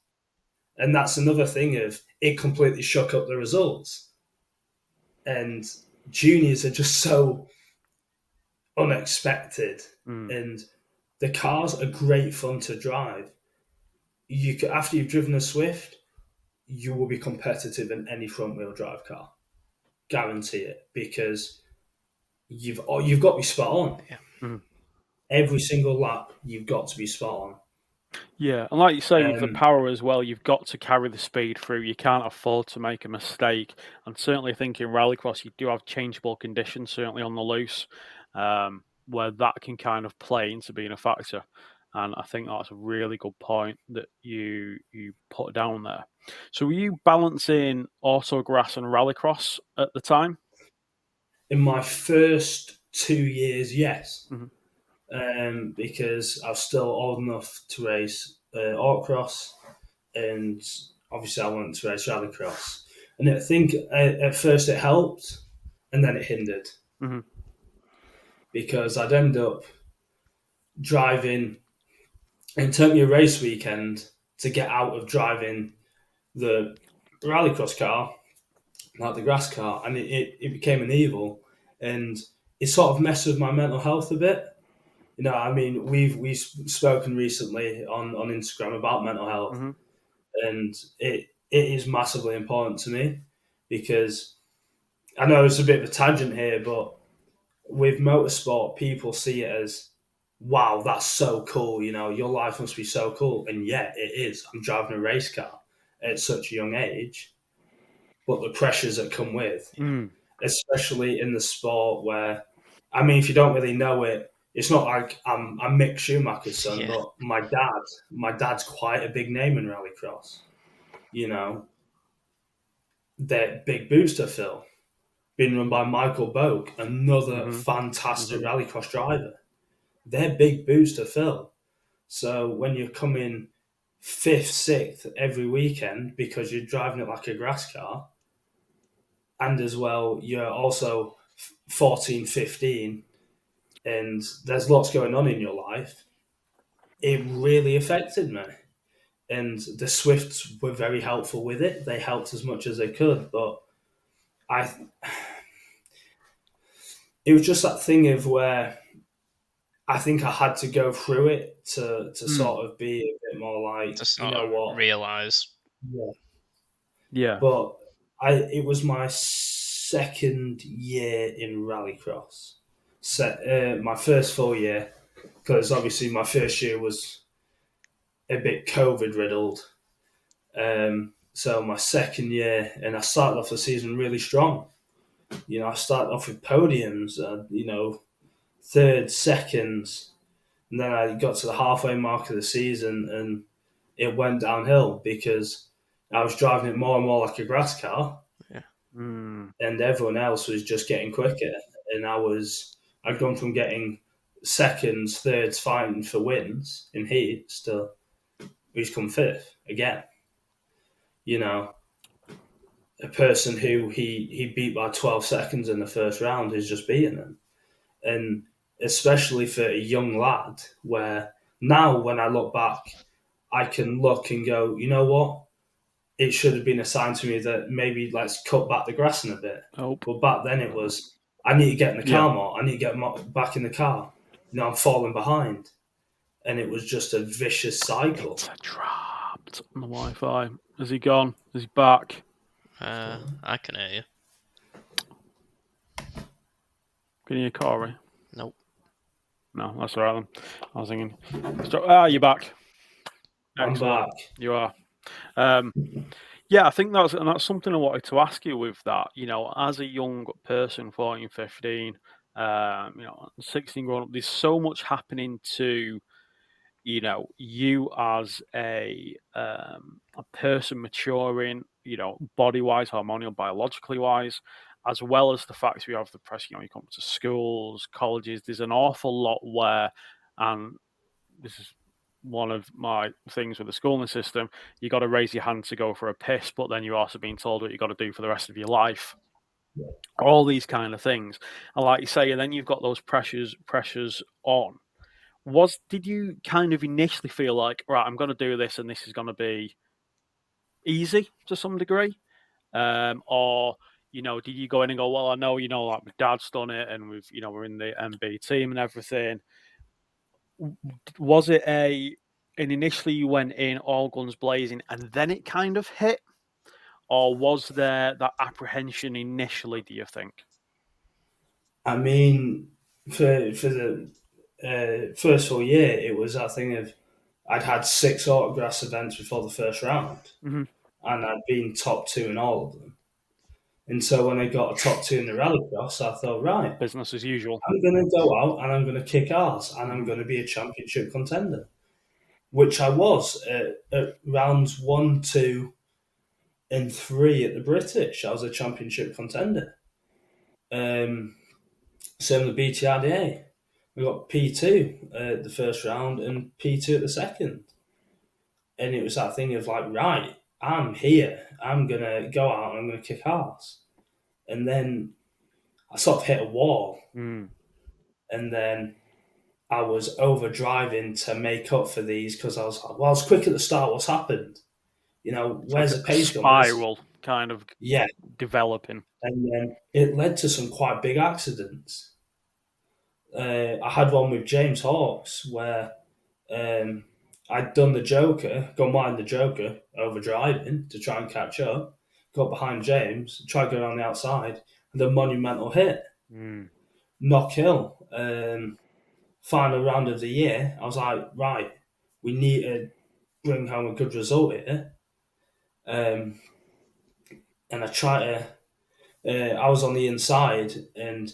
Speaker 2: And that's another thing of it completely shook up the results. And juniors are just so unexpected. And the cars are great fun to drive. After you've driven a Swift, you will be competitive in any front-wheel drive car. Guarantee it, because you've got to be spot on.
Speaker 3: Yeah.
Speaker 2: Every single lap, you've got to be spot on.
Speaker 1: Yeah, and like you say, with the
Speaker 2: Um,
Speaker 1: power as well, you've got to carry the speed through. You can't afford to make a mistake. And certainly, I think in rallycross, you do have changeable conditions, certainly on the loose, where that can kind of play into being a factor. And I think that's a really good point that you put down there. So, were you balancing autograss and rallycross at the time?
Speaker 2: in my first 2 years, yes,
Speaker 1: Hmm.
Speaker 2: because I was still old enough to race autocross, and obviously I wanted to race rallycross. And I think at first it helped, and then it hindered
Speaker 1: Hmm.
Speaker 2: because I'd end up driving. It took me a race weekend to get out of driving the rallycross car, like the grass car, and it became an evil, and it sort of messed with my mental health a bit. You know, I mean, we've spoken recently on Instagram about mental health,
Speaker 1: Hmm.
Speaker 2: and it is massively important to me because I know it's a bit of a tangent here, but with motorsport, people see it as, wow, that's so cool. You know, your life must be so cool. And yeah, it is. I'm driving a race car at such a young age, but the pressures that come with,
Speaker 1: Mm.
Speaker 2: especially in the sport where, I mean, if you don't really know it, it's not like I'm Mick Schumacher's son,
Speaker 3: Yeah.
Speaker 2: but my dad's quite a big name in rallycross. You know, they're big booster Phil, being run by Michael Boak, another
Speaker 1: Hmm.
Speaker 2: fantastic
Speaker 1: Hmm.
Speaker 2: rallycross driver. They're big booster Phil. So when you're coming fifth, sixth every weekend because you're driving it like a grass car, and as well you're also 14, 15, and there's lots going on in your life, it really affected me. And the Swifts were very helpful with it. They helped as much as they could, but I, it was just that thing of where I think I had to go through it to
Speaker 1: Mm.
Speaker 2: sort of be a bit more
Speaker 3: To
Speaker 2: like, you
Speaker 3: sort
Speaker 2: know
Speaker 3: of
Speaker 2: what?
Speaker 3: realise.
Speaker 2: Yeah.
Speaker 1: Yeah.
Speaker 2: But it was my second year in Rallycross. My first full year, because obviously my first year was a bit COVID riddled. So my second year, and I started off the season really strong. You know, I started off with podiums, third, seconds, and then I got to the halfway mark of the season, and it went downhill because I was driving it more and more like a grass car,
Speaker 3: Yeah.
Speaker 1: Mm.
Speaker 2: and everyone else was just getting quicker. And I'd gone from getting seconds, thirds, fighting for wins in heats to who's come fifth again. You know, a person who he beat by 12 seconds in the first round is just beating him. And especially for a young lad, where now when I look back, I can look and go, you know what? It should have been assigned to me that maybe let's cut back the grass in a bit.
Speaker 1: Hope.
Speaker 2: But back then it was, I need to get in the
Speaker 1: Yeah.
Speaker 2: car more. I need to get back in the car. You know, I'm falling behind. And it was just a vicious cycle.
Speaker 1: It's a trapped on the Wi-Fi. Is he gone? Is he back?
Speaker 3: I can hear you.
Speaker 1: Can you hear Corey?
Speaker 3: Nope.
Speaker 1: No, that's all right then. I was thinking. You're back.
Speaker 2: I'm
Speaker 1: Excellent.
Speaker 2: back.
Speaker 1: You are. Yeah, I think that's something I wanted to ask you with that. You know, as a young person, 14, 15, 16 growing up, there's so much happening to, you as a person maturing, body wise, hormonal, biologically wise, as well as the fact we have the press. You come to schools, colleges. There's an awful lot where, and this is one of my things with the schooling system. You got to raise your hand to go for a piss, but then you're also being told what you got to do for the rest of your life. All these kind of things, and like you say, and then you've got those pressures on. Did you kind of initially feel like, right, I'm going to do this, and this is going to be easy to some degree, or did you go in and go, well, I know, like my dad's done it, and we're in the MB team and everything. Was it and initially you went in all guns blazing, and then it kind of hit, or was there that apprehension initially? Do you think?
Speaker 2: I mean, for the first full year, it was that thing of I'd had 6 autographs events before the first round,
Speaker 1: Mm-hmm.
Speaker 2: and I'd been top 2 in all of them. And so when I got a top 2 in the Rallycross, I thought, right,
Speaker 1: Business as usual.
Speaker 2: I'm going to go out and I'm going to kick ass and I'm going to be a championship contender, which I was at rounds 1, 2, and 3 at the British. I was a championship contender. Same with the BTRDA. We got P2 at the first round and P2 at the second. And it was that thing of like, right, I'm here. I'm going to go out and I'm going to kick ass. And then I sort of hit a wall.
Speaker 1: Mm.
Speaker 2: And then I was overdriving to make up for these because I was like, well, I was quick at the start. What's happened? You know, where's the pace gone?
Speaker 1: Spiral kind of developing.
Speaker 2: And then it led to some quite big accidents. I had one with James Hawkes where I'd done the Joker, gone behind the Joker, over driving to try and catch up, got behind James, tried going on the outside, and a monumental hit. Knock hill. Final round of the year, I was like, right, we need to bring home a good result here. And I tried to, I was on the inside and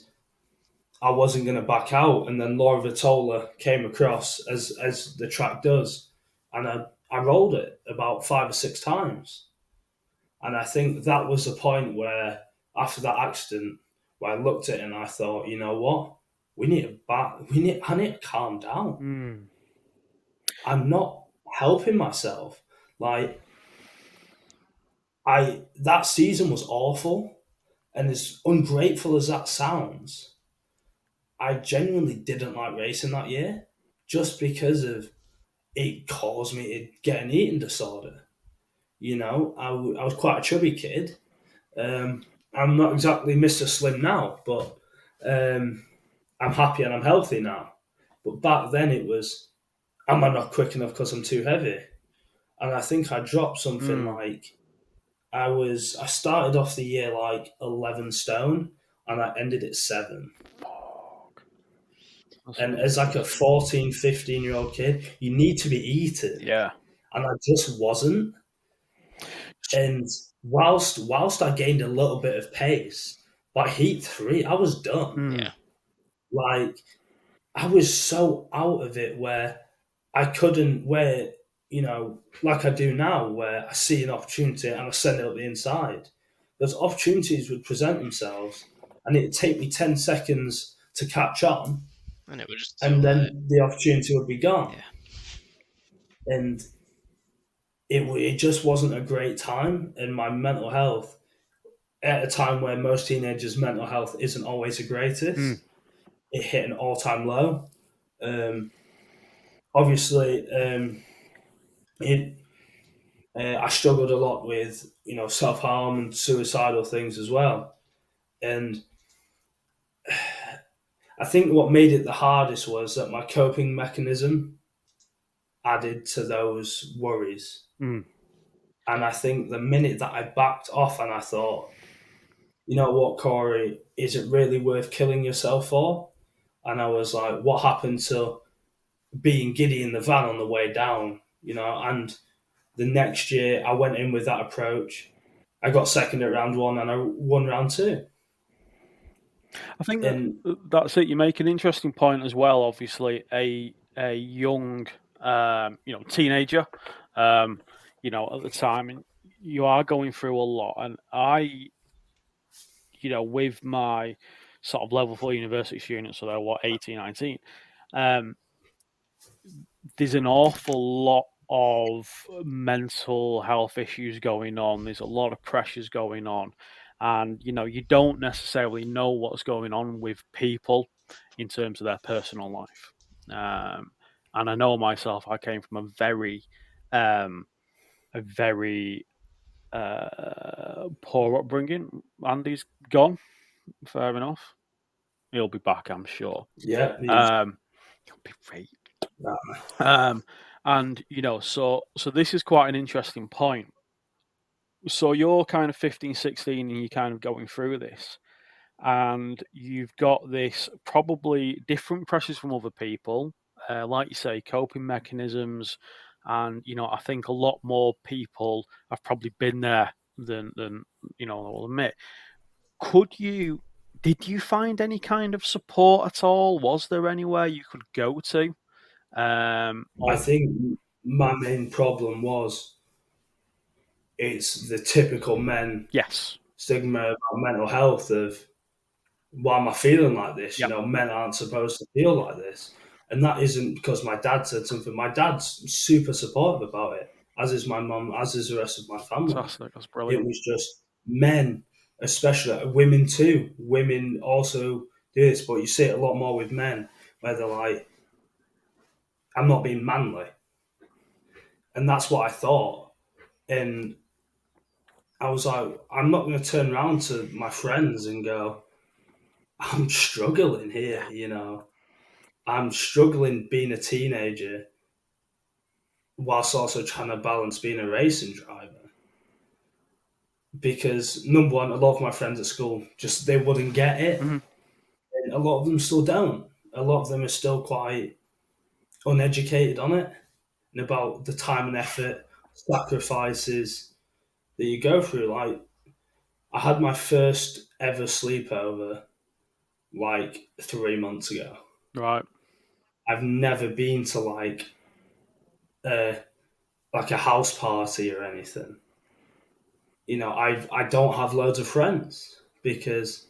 Speaker 2: I wasn't going to back out. And then Laura Vitola came across as the track does. And I rolled it about 5 or 6 times. And I think that was the point where, after that accident, where I looked at it and I thought, you know what? I need to calm down. I'm not helping myself. Like, that season was awful. And as ungrateful as that sounds, I genuinely didn't like racing that year just because of it caused me to get an eating disorder. You know, I was quite a chubby kid. I'm not exactly Mr. Slim now, but I'm happy and I'm healthy now. But back then it was, am I not quick enough because I'm too heavy? And I think I dropped something like, I started off the year like 11 stone and I ended at 7. And as like a 14, 15-year-old kid, you need to be eaten.
Speaker 1: Yeah.
Speaker 2: And I just wasn't. And whilst I gained a little bit of pace, by heat 3, I was done.
Speaker 3: Yeah.
Speaker 2: Like, I was so out of it where I couldn't, you know, like I do now, where I see an opportunity and I send it up the inside. Those opportunities would present themselves and it'd take me 10 seconds to catch on.
Speaker 3: And it would just
Speaker 2: then the opportunity would be gone.
Speaker 3: Yeah.
Speaker 2: And it just wasn't a great time. And my mental health, at a time where most teenagers' mental health isn't always the greatest, it hit an all-time low. Obviously, I struggled a lot with, you know, self-harm and suicidal things as well. And I think what made it the hardest was that my coping mechanism added to those worries. And I think the minute that I backed off and I thought, you know what, Corey, is it really worth killing yourself for? And I was like, what happened to being giddy in the van on the way down? You know, and the next year I went in with that approach. I got second at round 1 and I won round 2.
Speaker 1: I think that's it. You make an interesting point as well. Obviously, a young, teenager, you know, at the time, and you are going through a lot. And I, you know, with my sort of level 4 university students, so they're 18, 19, there's an awful lot of mental health issues going on. There's a lot of pressures going on. And, you know, you don't necessarily know what's going on with people in terms of their personal life. And I know myself, I came from a very poor upbringing. Andy's gone. Fair enough. He'll be back, I'm sure.
Speaker 2: Yeah.
Speaker 1: He'll be great. And, you know, so this is quite an interesting point. So you're kind of 15, 16 and you're kind of going through this and you've got this probably different pressures from other people, like you say, coping mechanisms, And I think a lot more people have probably been there than will admit. Did you find any kind of support at all? Was there anywhere you could go to?
Speaker 2: I think my main problem was it's the typical men
Speaker 1: Yes.
Speaker 2: stigma about mental health of why am I feeling like this?
Speaker 1: Yep.
Speaker 2: Men aren't supposed to feel like this. And that isn't because my dad said something. My dad's super supportive about it, as is my mum, as is the rest of my family.
Speaker 1: Fantastic. That's
Speaker 2: It
Speaker 1: brilliant.
Speaker 2: was just men, especially women too. Women also do this, but you see it a lot more with men, where they're like, I'm not being manly. And that's what I thought. And I was like, I'm not going to turn around to my friends and go, I'm struggling here, I'm struggling being a teenager whilst also trying to balance being a racing driver. Because number one, a lot of my friends at school just they wouldn't get it,
Speaker 1: Mm-hmm.
Speaker 2: and a lot of them still don't. A lot of them are still quite uneducated on it and about the time and effort, sacrifices that you go through. Like I had my first ever sleepover like 3 months ago.
Speaker 1: Right.
Speaker 2: I've never been to uh, like a house party or anything. I don't have loads of friends because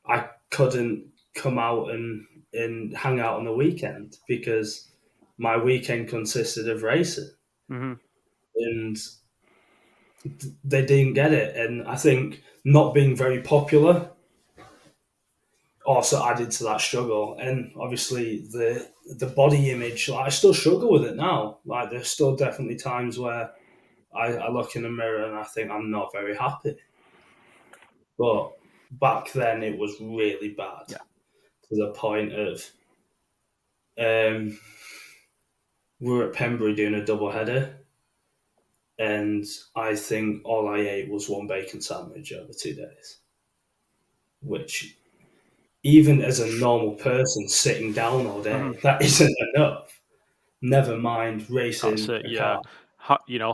Speaker 2: I couldn't come out and hang out on the weekend because my weekend consisted of racing,
Speaker 1: Mm-hmm.
Speaker 2: and they didn't get it. And I think not being very popular also added to that struggle. And obviously the body image, like I still struggle with it now. Like there's still definitely times where I look in the mirror and I think I'm not very happy. But back then it was really bad,
Speaker 1: Yeah.
Speaker 2: to the point of we were at Pembury doing a double header, and I think all I ate was one bacon sandwich over 2 days, which even as a normal person sitting down all day,
Speaker 1: Mm-hmm.
Speaker 2: that isn't enough. Never mind
Speaker 1: That's
Speaker 2: racing
Speaker 1: it.
Speaker 2: a
Speaker 1: Yeah.
Speaker 2: car.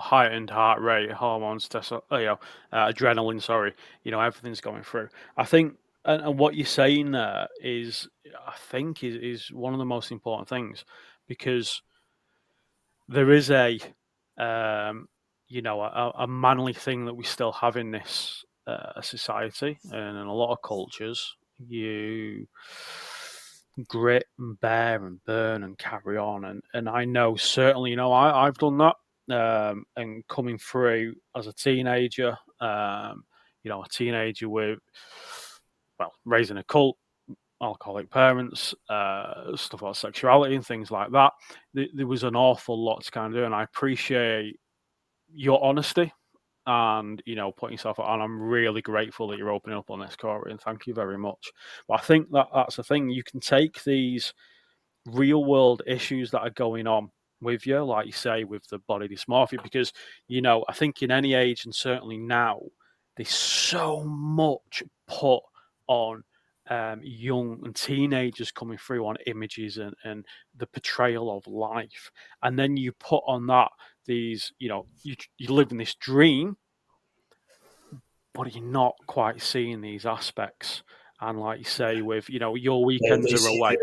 Speaker 1: Heightened heart rate, hormones, adrenaline. Sorry. Everything's going through. I think, and what you're saying there is, I think, is one of the most important things, because there is a manly thing that we still have in this society and in a lot of cultures. You grit and bear and burn and carry on, and I know certainly, I've done that, and coming through as a teenager, a teenager with, well, raising a cult, alcoholic parents, stuff about sexuality and things like that. There was an awful lot to kind of do, and I appreciate your honesty and putting yourself out. And I'm really grateful that you're opening up on this, Corey, and thank you very much. But I think that's the thing. You can take these real world issues that are going on with you, like you say, with the body dysmorphia, because I think in any age, and certainly now, there's so much put on young and teenagers coming through on images and the portrayal of life, and then you put on that these, you live in this dream, but you're not quite seeing these aspects. And like you say, with your weekends
Speaker 2: They
Speaker 1: are
Speaker 2: see
Speaker 1: away.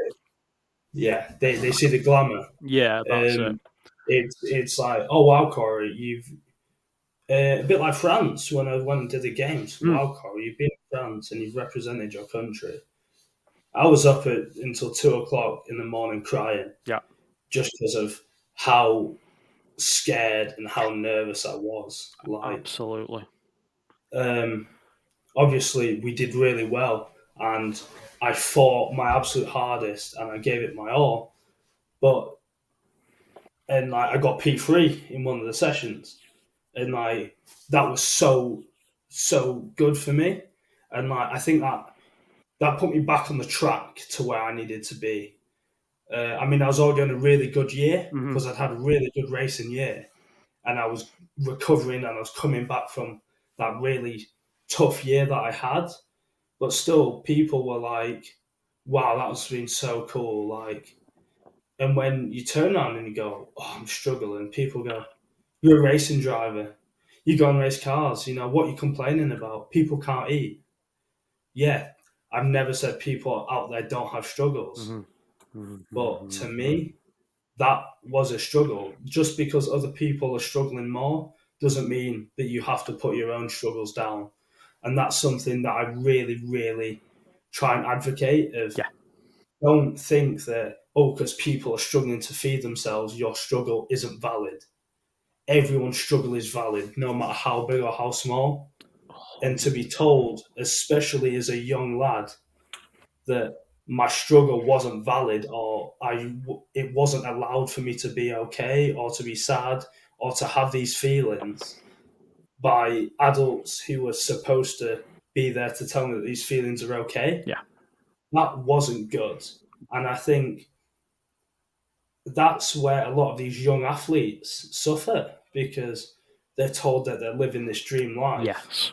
Speaker 2: they see the glamour.
Speaker 1: Yeah, that's it.
Speaker 2: It's like, oh wow, Corey, you've a bit like France when I went and did the games.
Speaker 1: Mm.
Speaker 2: Wow, Corey, you've been in France and you've represented your country. I was up until 2 o'clock in the morning crying.
Speaker 1: Yeah.
Speaker 2: Just because of how scared and how nervous I was.
Speaker 1: Absolutely.
Speaker 2: Obviously, we did really well, and I fought my absolute hardest, and I gave it my all. But I got P3 in one of the sessions, and that was so good for me, and I think that put me back on the track to where I needed to be. I was already on a really good year because I'd had a really good racing year, and I was recovering and I was coming back from that really tough year that I had. But still, people were like, "Wow, that's been so cool!" Like And when you turn around and you go, oh, I'm struggling, people go, you're a racing driver. You go and race cars. You know, what are you complaining about? People can't eat. Yeah, I've never said people out there don't have struggles. But to me, that was a struggle. Just because other people are struggling more doesn't mean that you have to put your own struggles down. And that's something that I really, really try and advocate of.
Speaker 1: Yeah.
Speaker 2: Don't think that, oh, because people are struggling to feed themselves, your struggle isn't valid. Everyone's struggle is valid, no matter how big or how small. And to be told, especially as a young lad, that my struggle wasn't valid or it wasn't allowed for me to be okay or to be sad or to have these feelings by adults who were supposed to be there to tell me that these feelings are okay.
Speaker 1: Yeah.
Speaker 2: That wasn't good. And I think that's where a lot of these young athletes suffer, because they're told that they're living this dream life.
Speaker 1: Yes.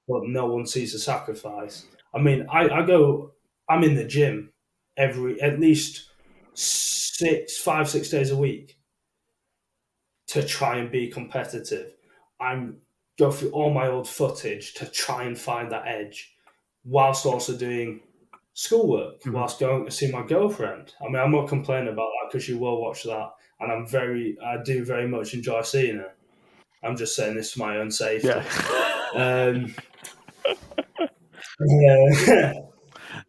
Speaker 2: But no one sees the sacrifice. I mean, I'm in the gym at least 5, 6 days a week to try and be competitive. I'm go through all my old footage to try and find that edge, whilst also doing schoolwork, whilst going to see my girlfriend. I mean, I'm not complaining about that because you will watch that, and I do very much enjoy seeing her. I'm just saying this for my own safety.
Speaker 1: Yeah.
Speaker 2: Yeah.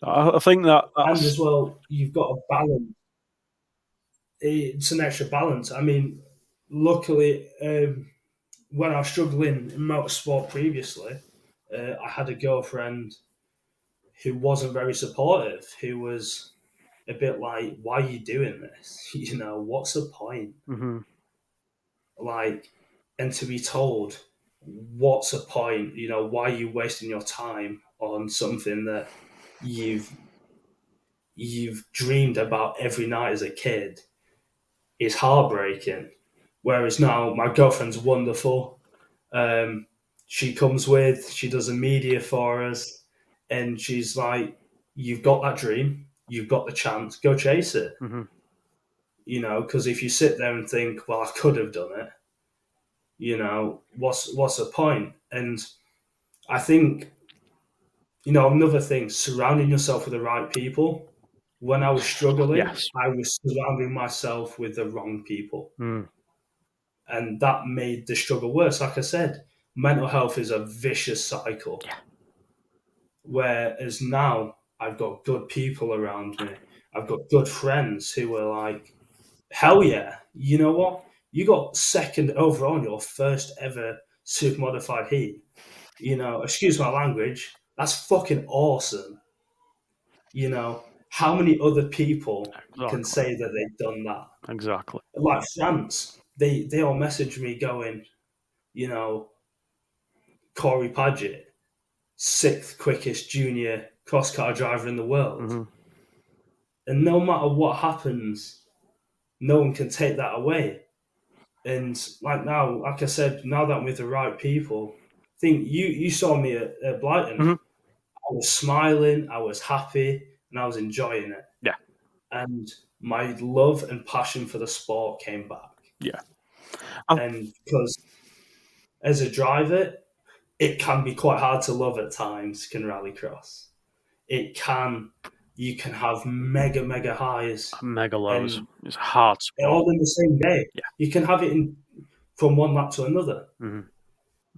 Speaker 1: I think that's...
Speaker 2: And as well, you've got a balance. It's an extra balance. I mean, luckily, when I was struggling in motorsport previously, I had a girlfriend who wasn't very supportive, who was a bit like, why are you doing this? You know, what's the point? Like, and to be told, what's the point? You know, why are you wasting your time on something that you've dreamed about every night as a kid, is heartbreaking. Whereas now my girlfriend's wonderful. She does the media for us, and she's like, you've got that dream, you've got the chance, go chase it. You know, because if you sit there and think, well, I could have done it, you know, what's the point? And I think, you know, another thing, surrounding yourself with the right people. When I was struggling,
Speaker 1: Yes.
Speaker 2: I was surrounding myself with the wrong people. And that made the struggle worse. Like I said, mental health is a vicious cycle.
Speaker 1: Yeah.
Speaker 2: Whereas now I've got good people around me. I've got good friends who are like, hell yeah, you know what? You got second overall in your first ever super modified heat. You know, excuse my language, that's fucking awesome. You know, how many other people can say that they've done that?
Speaker 1: Exactly.
Speaker 2: Like France, they all message me going, you know, Corey Padgett, 6th quickest junior crosscar driver in the world. And no matter what happens, no one can take that away. And like now, like I said, now that I'm with the right people, I think you saw me at Brighton. I was smiling, I was happy, and I was enjoying it.
Speaker 1: Yeah.
Speaker 2: And my love and passion for the sport came back.
Speaker 1: Yeah.
Speaker 2: And because as a driver, it can be quite hard to love at times, can rallycross. You can have mega highs.
Speaker 1: Mega lows. It's a hard sport.
Speaker 2: All in the same day.
Speaker 1: Yeah.
Speaker 2: You can have it from one lap to another.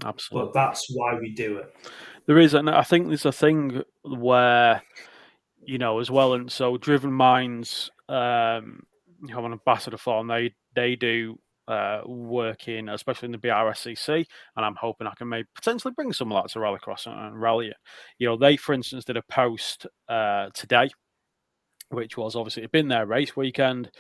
Speaker 1: Absolutely.
Speaker 2: But that's why we do it.
Speaker 1: There is, and I think there's a thing where, you know, as well, and so Driven Minds, you have an ambassador for them. They do work in, especially in the BRSCC, and I'm hoping I can maybe potentially bring some of that to Rallycross and rally it. You know, they, for instance, did a post today, which was obviously it'd been their race weekend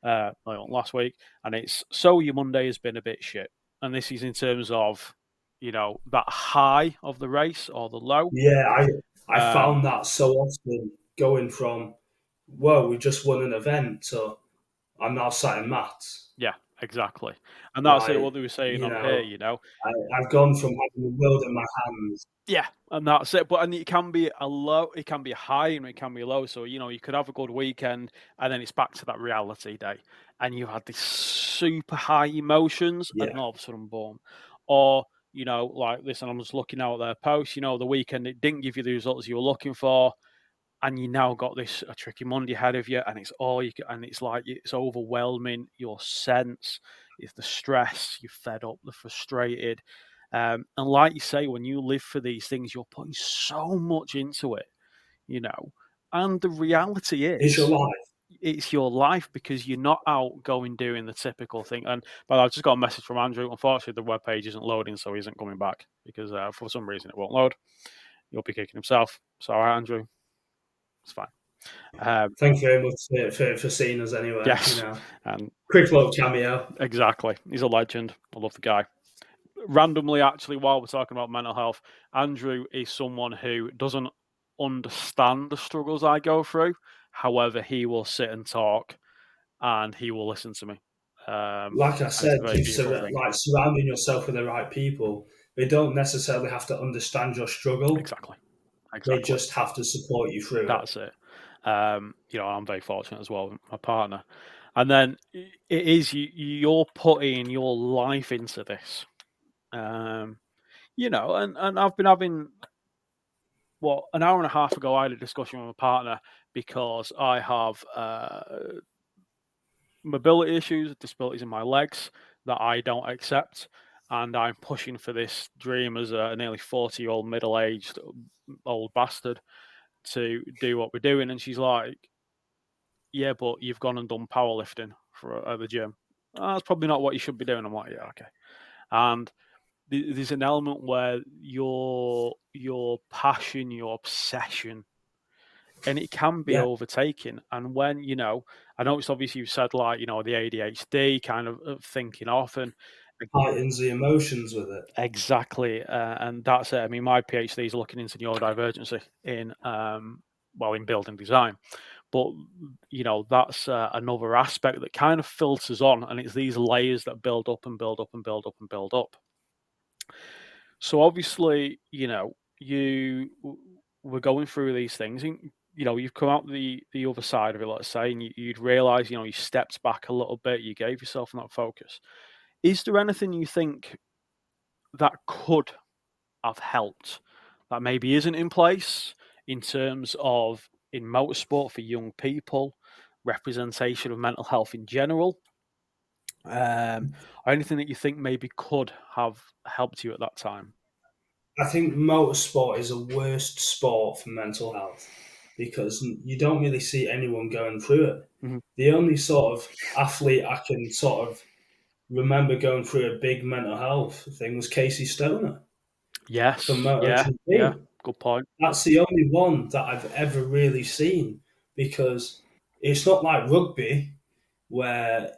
Speaker 1: last week, and it's so your Monday has been a bit shit, and this is in terms of, you know, that high of the race or the low.
Speaker 2: Yeah, I found that so often, going from, whoa, we just won an event, to I'm now sat in mats.
Speaker 1: Yeah, exactly. And that's it,
Speaker 2: Like,
Speaker 1: what they were saying
Speaker 2: you
Speaker 1: on here,
Speaker 2: know, I've gone from having the world in my hands.
Speaker 1: Yeah, and that's it. But and it can be a low, it can be a high, and it can be a low. So you could have a good weekend, and then it's back to that reality day, and you had these super high emotions, and
Speaker 2: Yeah,
Speaker 1: all of a sudden, boom. Or like this, and I'm just looking out at their posts. The weekend it didn't give you the results you were looking for, and you now got this a tricky Monday ahead of you, and it's all and it's like it's overwhelming. Your sense, it's the stress. You're fed up, the frustrated, and like you say, when you live for these things, you're putting so much into it, And the reality
Speaker 2: it's your
Speaker 1: is,
Speaker 2: life.
Speaker 1: it's your life because you're not out going doing the typical thing. And but I just got a message from Andrew. Unfortunately, the web page isn't loading, so he isn't coming back because for some reason it won't load. He'll be kicking himself. So, all right, Andrew, it's fine.
Speaker 2: Thank you very much for seeing us anyway.
Speaker 1: Yes, and
Speaker 2: Quick little cameo.
Speaker 1: exactly. He's a legend. I love the guy. Randomly, actually, while we're talking about mental health, Andrew is someone who doesn't understand the struggles I go through. However, he will sit and talk, and he will listen to me.
Speaker 2: Like I
Speaker 1: And it's
Speaker 2: said,
Speaker 1: a very beautiful thing.
Speaker 2: like surrounding yourself with the right people. They don't necessarily have to understand your struggle.
Speaker 1: Exactly.
Speaker 2: They just have to support you through it.
Speaker 1: That's it. I'm very fortunate as well with my partner. And then it is you're putting your life into this. And I've been having an hour and a half ago. I had a discussion with my partner because I have mobility issues, disabilities in my legs that I don't accept, and I'm pushing for this dream as a nearly 40-year-old middle-aged old bastard to do what we're doing. And she's like, "Yeah, but you've gone and done powerlifting at the gym. That's probably not what you should be doing." I'm like, "Yeah, okay." And there's an element where your passion, your obsession, and it can be
Speaker 2: Yeah,
Speaker 1: overtaken. And when I know it's obviously you said like the ADHD kind of thinking off and
Speaker 2: heightens the emotions with it.
Speaker 1: exactly, and that's it. I mean, my PhD is looking into neurodivergency in in building design, but that's another aspect that kind of filters on, and it's these layers that build up and build up and build up and build up. So obviously, you were going through these things, and you've come out the other side of it, let's say, and you'd realize, you stepped back a little bit, you gave yourself that focus. Is there anything you think that could have helped that maybe isn't in place in terms of in motorsport for young people, representation of mental health in general, or anything that you think maybe could have helped you at that time?
Speaker 2: I think motorsport is a worst sport for mental health because you don't really see anyone going through it.
Speaker 1: Mhm.
Speaker 2: The only sort of athlete I can sort of remember going through a big mental health thing was Casey Stoner from
Speaker 1: Yes, yeah,
Speaker 2: MotoGP.
Speaker 1: good point.
Speaker 2: That's the only one that I've ever really seen because it's not like rugby where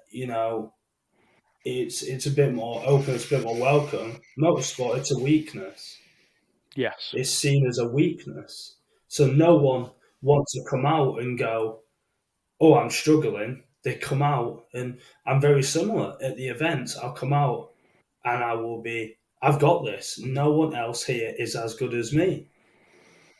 Speaker 2: it's a bit more open, it's a bit more welcome. Motorsport, it's a weakness.
Speaker 1: Yes,
Speaker 2: It's seen as a weakness. So no one wants to come out and go, "Oh, I'm struggling." They come out, and I'm very similar at the events. I'll come out and I will be, "I've got this. No one else here is as good as me."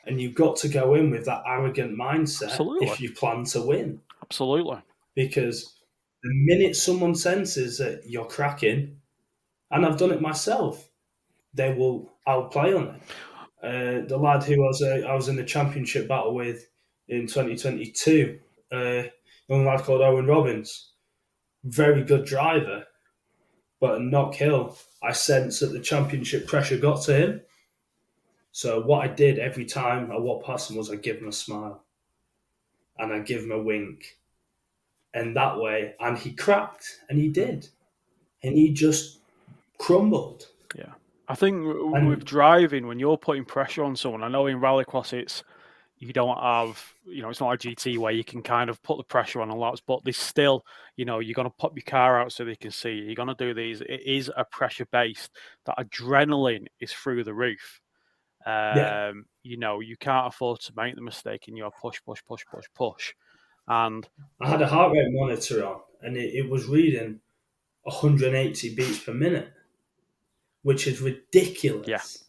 Speaker 2: And you've got to go in with that arrogant mindset
Speaker 1: absolutely,
Speaker 2: if you plan to win.
Speaker 1: absolutely.
Speaker 2: Because the minute someone senses that you're cracking, and I've done it myself, they will outplay on it. The lad who I was in the championship battle with in 2022, young lad called Owen Robbins, very good driver, but at Knock Hill, I sensed that the championship pressure got to him. So what I did every time I walked past him was I give him a smile and I give him a wink, and that way, and he cracked, and he did, and he just crumbled.
Speaker 1: Yeah, I think with
Speaker 2: And
Speaker 1: driving, when you're putting pressure on someone, I know in rallycross it's you don't have, it's not like GT where you can kind of put the pressure on a lot, but there's still, you're going to pop your car out so they can see you. You're going to do these. It is a pressure based. That adrenaline is through the roof.
Speaker 2: yeah,
Speaker 1: You can't afford to make the mistake and you're push, push, push, push, push. And
Speaker 2: I had a heart rate monitor on, and it was reading 180 beats per minute, which is ridiculous.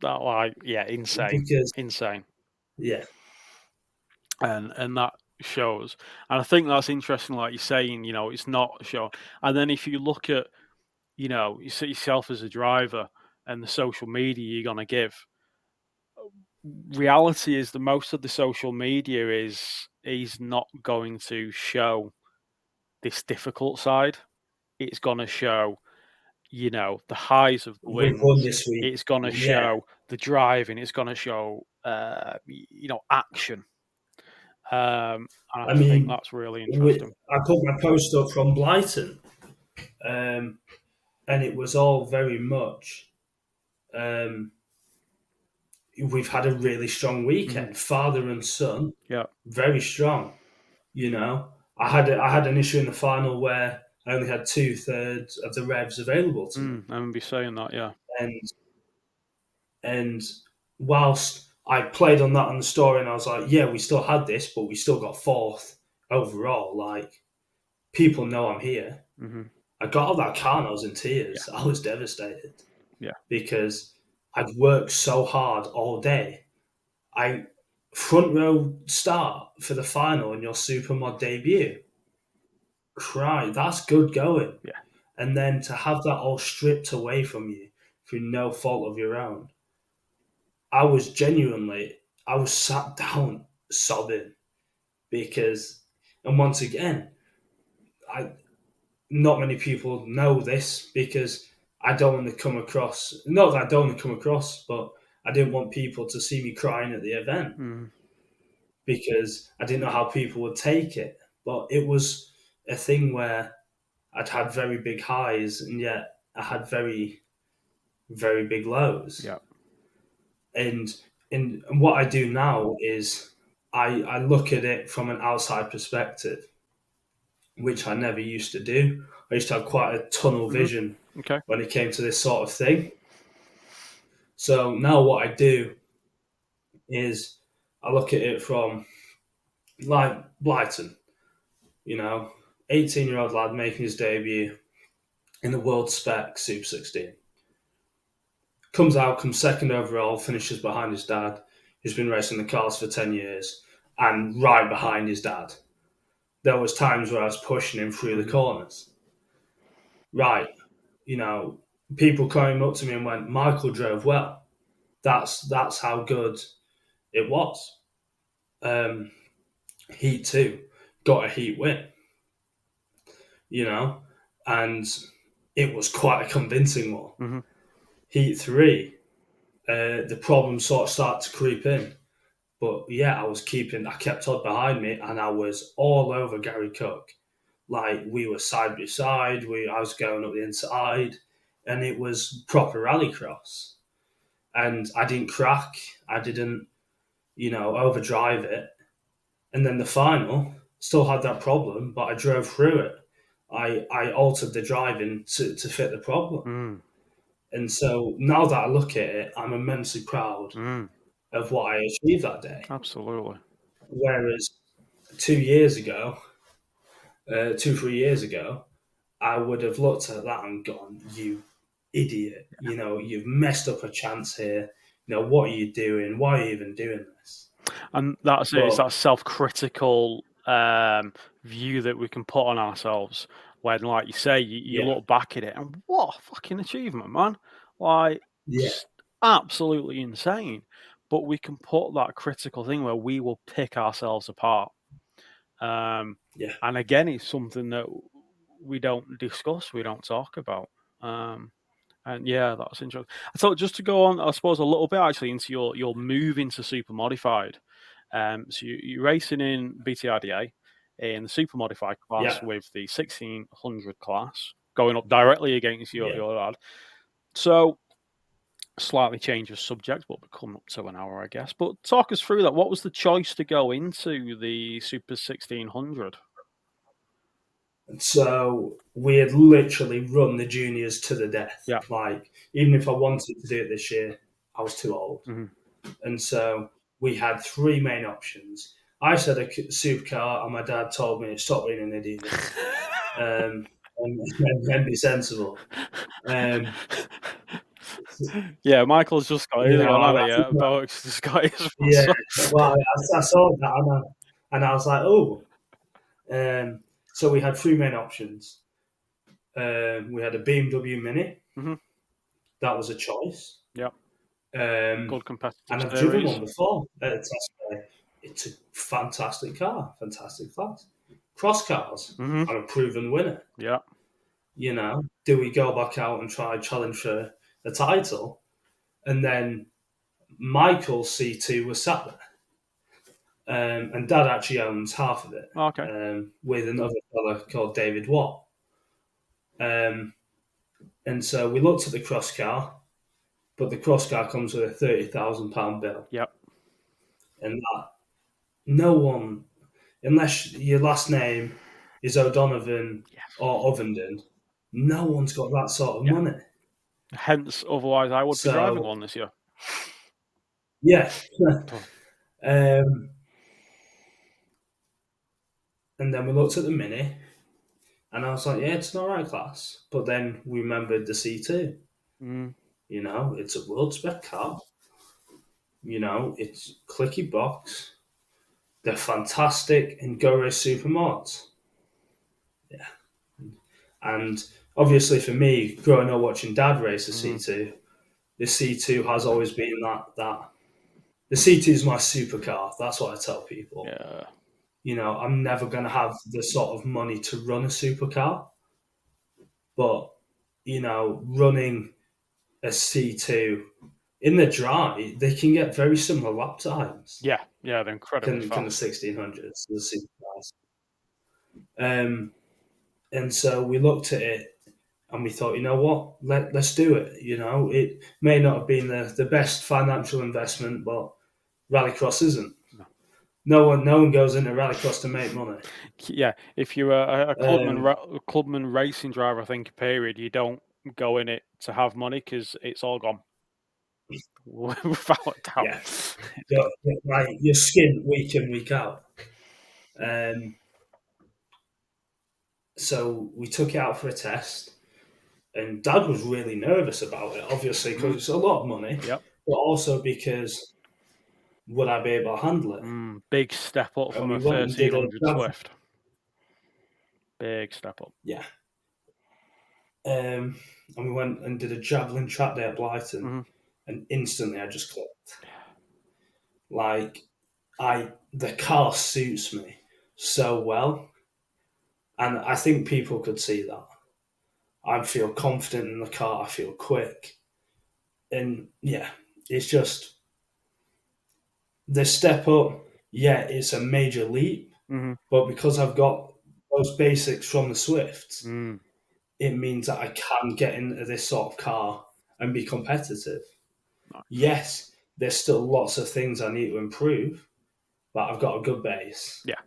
Speaker 1: Insane.
Speaker 2: Because,
Speaker 1: Insane.
Speaker 2: yeah.
Speaker 1: And that shows. And I think that's interesting, like you're saying, it's not a show. And then if you look at, you see yourself as a driver and the social media you're going to give, reality is that most of the social media is not going to show this difficult side. It's going to show, the highs of the
Speaker 2: We've won
Speaker 1: wins.
Speaker 2: this week.
Speaker 1: It's going to show the driving. It's going to show, action. And I think that's really interesting.
Speaker 2: I put my post up from Brighton, and it was all very much. We've had a really strong weekend, father and son.
Speaker 1: Yeah,
Speaker 2: very strong. I had an issue in the final where I only had 2/3 of the revs available to me.
Speaker 1: I remember saying that. Yeah,
Speaker 2: and whilst I played on that on the story, and I was like, yeah, we still had this, but we still got fourth overall. Like, people know I'm here. I got out of that car and I was in tears. I was devastated.
Speaker 1: Yeah,
Speaker 2: because I'd worked so hard all day. Front row start for the final in your Supermod debut. Cry, that's good going.
Speaker 1: Yeah.
Speaker 2: And then to have that all stripped away from you through no fault of your own. I was sat down sobbing because, and once again, not many people know this because I don't want to come across, not that I don't want to come across, but I didn't want people to see me crying at the event because I didn't know how people would take it. But it was a thing where I'd had very big highs and yet I had very, very big lows.
Speaker 1: Yeah.
Speaker 2: And what I do now is I look at it from an outside perspective, which I never used to do. I used to have quite a tunnel vision when it came to this sort of thing. So now what I do is I look at it from, like, Brighton, 18-year-old lad making his debut in the World Spec Super 16. Comes second overall, finishes behind his dad, who's been racing the cars for 10 years, and right behind his dad. There was times where I was pushing him through the corners. Right, people came up to me and went, Michael drove well. That's how good it was. Heat 2, got a heat win. And it was quite a convincing one. Heat 3, the problems sort of start to creep in. But yeah, I kept Todd behind me and I was all over Gary Cook. Like, we were side by side, I was going up the inside, and it was proper rallycross. And I didn't crack, I didn't, overdrive it. And then the final, still had that problem, but I drove through it. I altered the driving to fit the problem. And so now that I look at it, I'm immensely proud of what I achieved that day.
Speaker 1: Absolutely.
Speaker 2: Whereas 3 years ago, I would have looked at that and gone, you idiot, you've messed up a chance here. What are you doing? Why are you even doing this?
Speaker 1: And that's it. It's that self-critical view that we can put on ourselves when, like you say, you look back at it and what a fucking achievement, man. Like, just absolutely insane. But we can put that critical thing where we will pick ourselves apart. And again, it's something that we don't discuss, we don't talk about. And yeah, that's interesting. So just to go on, I suppose, a little bit actually into your move into super modified. So you're racing in BTRDA in the super modified class with the 1600 class, going up directly against your lad. So slightly change of subject, but we're coming up to an hour, I guess. But talk us through that. What was the choice to go into the Super 1600?
Speaker 2: So we had literally run the juniors to the death.
Speaker 1: Yeah.
Speaker 2: Like, even if I wanted to do it this year, I was too old. And so we had 3 main options. I said a supercar, and my dad told me, stop being an idiot. and be sensible.
Speaker 1: Yeah, Michael's just got his one, hasn't he? Yeah, Boak's just got his one.
Speaker 2: Yeah, well, I saw that and I was like, oh. So we had three main options. We had a BMW Mini.
Speaker 1: Mm-hmm.
Speaker 2: That was a choice.
Speaker 1: Yep. Good competitive
Speaker 2: and I've
Speaker 1: series.
Speaker 2: driven one before at a test play. It's a fantastic car, fantastic class. Cross cars, I'm a proven winner.
Speaker 1: Yeah.
Speaker 2: You know, do we go back out and try challenge for the title? And then Michael's C2 was sat there. And Dad actually owns half of it.
Speaker 1: Okay.
Speaker 2: With another fella called David Watt. And so we looked at the cross car, but the cross car comes with a £30,000 bill.
Speaker 1: Yep.
Speaker 2: And that, no one, unless your last name is O'Donovan or Ovenden, no one's got that sort of money.
Speaker 1: Hence, otherwise I would be driving one this year.
Speaker 2: Yeah. And then we looked at the Mini, and I was like, yeah, it's an alright class. But then we remembered the C2. You know, it's a world spec car. You know, it's clicky box. They're fantastic in Go Race Supermods. Yeah. And obviously for me, growing up watching Dad race a C2, the C2 has always been that. The C2 is my supercar. That's what I tell people.
Speaker 1: Yeah.
Speaker 2: You know, I'm never going to have the sort of money to run a supercar. But, you know, running a C2 in the dry, they can get very similar lap times.
Speaker 1: Yeah, they're incredibly
Speaker 2: fast. Can the 1600s, the supercars. And so we looked at it and we thought, you know what, let's do it. You know, it may not have been the best financial investment, but Rallycross isn't. No one goes into Rallycross to make money.
Speaker 1: Yeah, if you're a clubman racing driver, I think, period, you don't go in it to have money because it's all gone. Without a doubt.
Speaker 2: Yeah. You're skint week in, week out. So we took it out for a test, and Dad was really nervous about it, obviously, because it's a lot of money, but also because would I be able to handle it?
Speaker 1: Big step up from a 1300 Swift. Big step up.
Speaker 2: Yeah. And we went and did a javelin track day at Blyton, and instantly I just clicked. Like, the car suits me so well, and I think people could see that. I feel confident in the car. I feel quick, and yeah, it's just the step up. Yeah, it's a major leap, but because I've got those basics from the Swifts, it means that I can get into this sort of car and be competitive. Nice. Yes, there's still lots of things I need to improve, but I've got a good base.
Speaker 1: Yeah.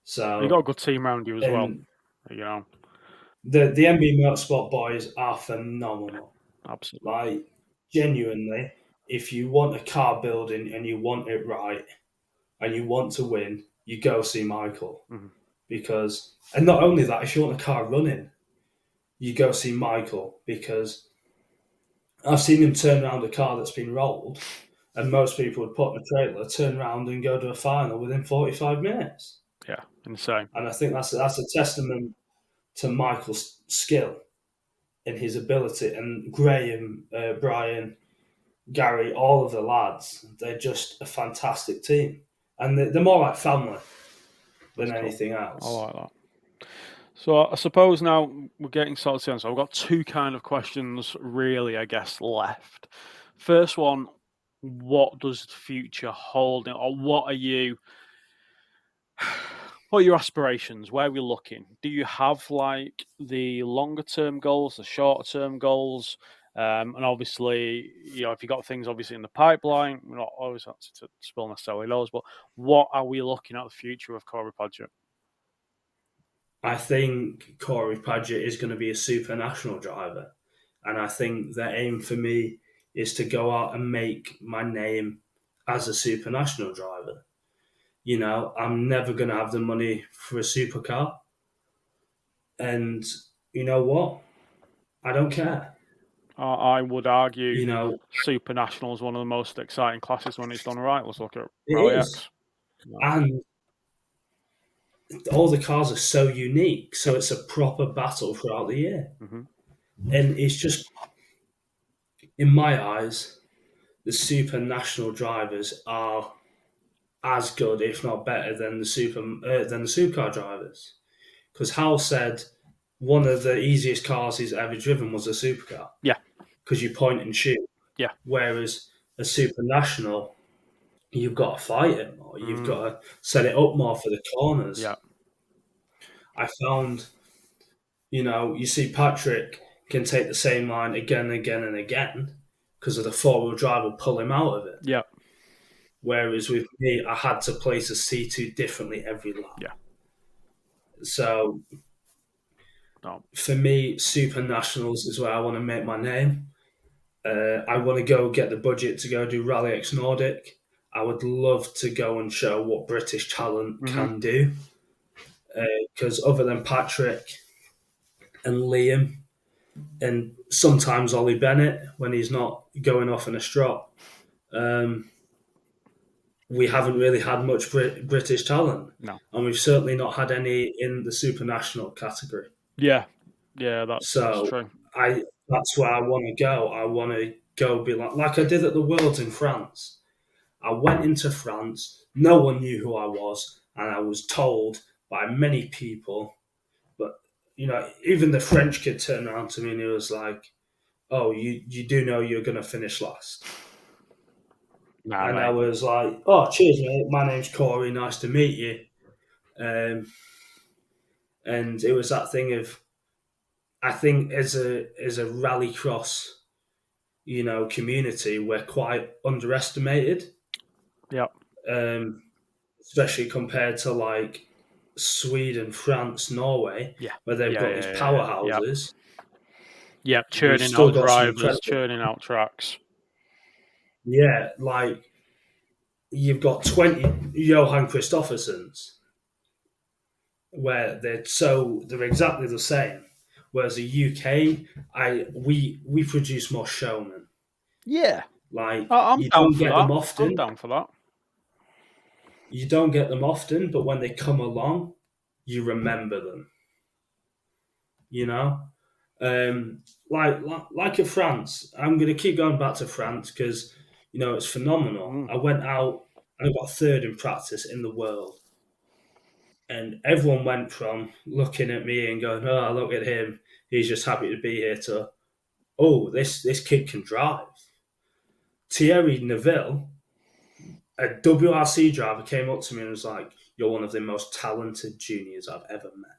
Speaker 2: So
Speaker 1: you got a good team around you as well. You know,
Speaker 2: the MB Motorsport boys are phenomenal.
Speaker 1: Absolutely.
Speaker 2: Like, genuinely, if you want a car building and you want it right and you want to win, you go see Michael. Because, and not only that, if you want a car running, you go see Michael, because I've seen him turn around a car that's been rolled, and most people would put in a trailer, turn around and go to a final within 45 minutes.
Speaker 1: Yeah, insane.
Speaker 2: And I think that's a testament to Michael's skill and his ability. And Graham, Brian, Gary, all of the lads, they're just a fantastic team. And they're more like family than anything else.
Speaker 1: I like that. So I suppose now we're getting sort of sense. I've got two kind of questions really, I guess, left. First one, what does the future hold? Or what are your aspirations? Where are we looking? Do you have like the longer term goals, the shorter term goals? And obviously, you know, if you've got things obviously in the pipeline, we're not always have to spill necessarily those, but what are we looking at the future of Corey Padgett?
Speaker 2: I think Corey Padgett is going to be a super national driver. And I think the aim for me is to go out and make my name as a super national driver. You know, I'm never going to have the money for a supercar. And you know what? I don't care.
Speaker 1: I would argue
Speaker 2: You know,
Speaker 1: Super National is one of the most exciting classes when it's done right. Let's look at
Speaker 2: it
Speaker 1: Rally
Speaker 2: is.
Speaker 1: X.
Speaker 2: And all the cars are so unique, so it's a proper battle throughout the year.
Speaker 1: Mm-hmm.
Speaker 2: And it's just, in my eyes, the Super National drivers are as good, if not better, than the supercar drivers. Because Hal said one of the easiest cars he's ever driven was a supercar.
Speaker 1: Yeah.
Speaker 2: Because you point and shoot.
Speaker 1: Yeah.
Speaker 2: Whereas a Super National, you've got to fight it more. You've got to set it up more for the corners.
Speaker 1: Yeah.
Speaker 2: I found, you see Patrick can take the same line again and again and again because of the four-wheel drive will pull him out of it.
Speaker 1: Yeah.
Speaker 2: Whereas with me, I had to place a C2 differently every lap.
Speaker 1: Yeah.
Speaker 2: So for me, Super Nationals is where I want to make my name. I want to go get the budget to go do Rally X Nordic. I would love to go and show what British talent can do. Because other than Patrick and Liam, and sometimes Ollie Bennett when he's not going off in a strop, we haven't really had much British talent.
Speaker 1: No.
Speaker 2: And we've certainly not had any in the Super National category.
Speaker 1: Yeah. Yeah, that's true.
Speaker 2: That's where I want to go. I want to go be like I did at the Worlds in France. I went into France, no one knew who I was, and I was told by many people, but even the French kid turned around to me and he was like, "Oh, you do know you're going to finish last."
Speaker 1: Nah,
Speaker 2: and
Speaker 1: mate.
Speaker 2: I was like, "Oh, cheers, mate. My name's Corey. Nice to meet you." And it was that thing of, I think as a rallycross, community, we're quite underestimated.
Speaker 1: Yeah.
Speaker 2: Especially compared to like Sweden, France, Norway, where they've got these powerhouses.
Speaker 1: Yeah, churning out drivers, churning out tracks.
Speaker 2: Yeah, like you've got 20 Johan Christoffersons, where they're exactly the same. Whereas the UK, we produce more showmen.
Speaker 1: Yeah,
Speaker 2: like
Speaker 1: I'm
Speaker 2: you
Speaker 1: down
Speaker 2: don't
Speaker 1: for
Speaker 2: get
Speaker 1: that.
Speaker 2: them often.
Speaker 1: I'm down for that.
Speaker 2: You don't get them often, but when they come along, you remember them. Like at France, I'm going to keep going back to France because it's phenomenal. I went out and I got third in practice in the world, and everyone went from looking at me and going, "Oh, look at him, he's just happy to be here," to, "Oh, this kid can drive." Thierry Neuville, a WRC driver, came up to me and was like, "You're one of the most talented juniors I've ever met."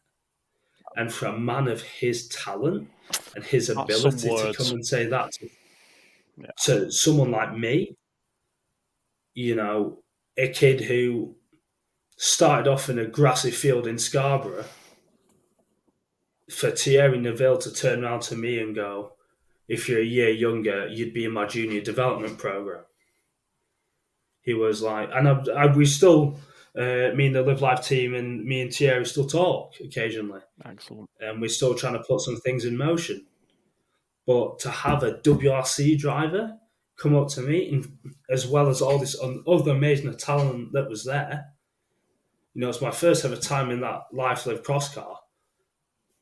Speaker 2: And for a man of his talent and his ability to come and say that to someone like me, a kid who started off in a grassy field in Scarborough, for Thierry Neuville to turn around to me and go, "If you're a year younger, you'd be in my junior development program." He was like, and we still, me and the Live Live team and me and Thierry still talk occasionally.
Speaker 1: Excellent.
Speaker 2: And we're still trying to put some things in motion. But to have a WRC driver come up to me, and as well as all this other amazing talent that was there, it's my first ever time in that Life Live Crosscar.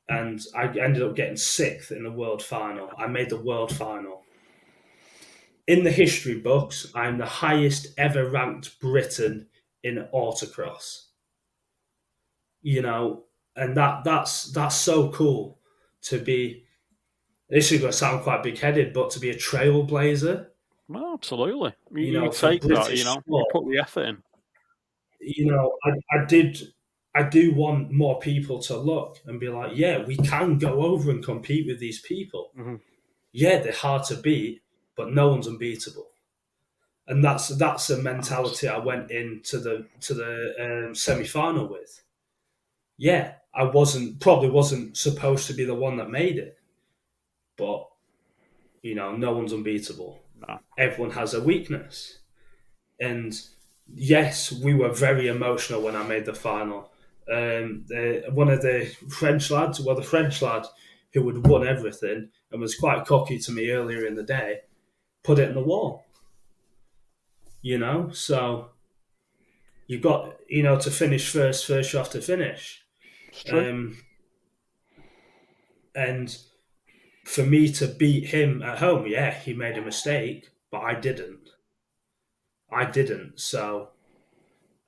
Speaker 2: And I ended up getting 6th in the world final. I made the world final. In the history books, I'm the highest ever ranked Briton in autocross. And that's so cool to be. This is going to sound quite big-headed, but to be a trailblazer.
Speaker 1: Well, absolutely. You take that. You put the effort in.
Speaker 2: I do want more people to look and be like, yeah, we can go over and compete with these people.
Speaker 1: Mm-hmm.
Speaker 2: Yeah, they're hard to beat, but no one's unbeatable. And that's a mentality I went into the semi-final with. Yeah, I probably wasn't supposed to be the one that made it, but no one's unbeatable.
Speaker 1: No.
Speaker 2: Everyone has a weakness, and yes, we were very emotional when I made the final. One of the French lads, the French lad who had won everything and was quite cocky to me earlier in the day, put it in the wall. So you've got, to finish first you have to finish. And for me to beat him at home, yeah, he made a mistake, but I didn't. So,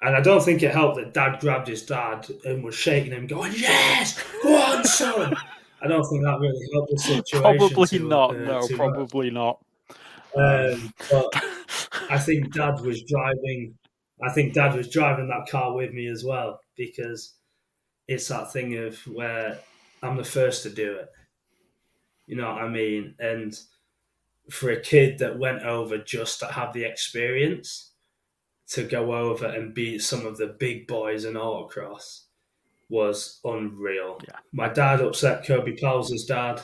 Speaker 2: and I don't think it helped that Dad grabbed his dad and was shaking him, going, "Yes, go on, son." I don't think that really helped the situation.
Speaker 1: Probably not.
Speaker 2: But I think Dad was driving. That car with me as well, because it's that thing of where I'm the first to do it. You know what I mean? And for a kid that went over just to have the experience, to go over and beat some of the big boys in autocross was unreal.
Speaker 1: Yeah.
Speaker 2: My dad upset Kirby Powell's dad,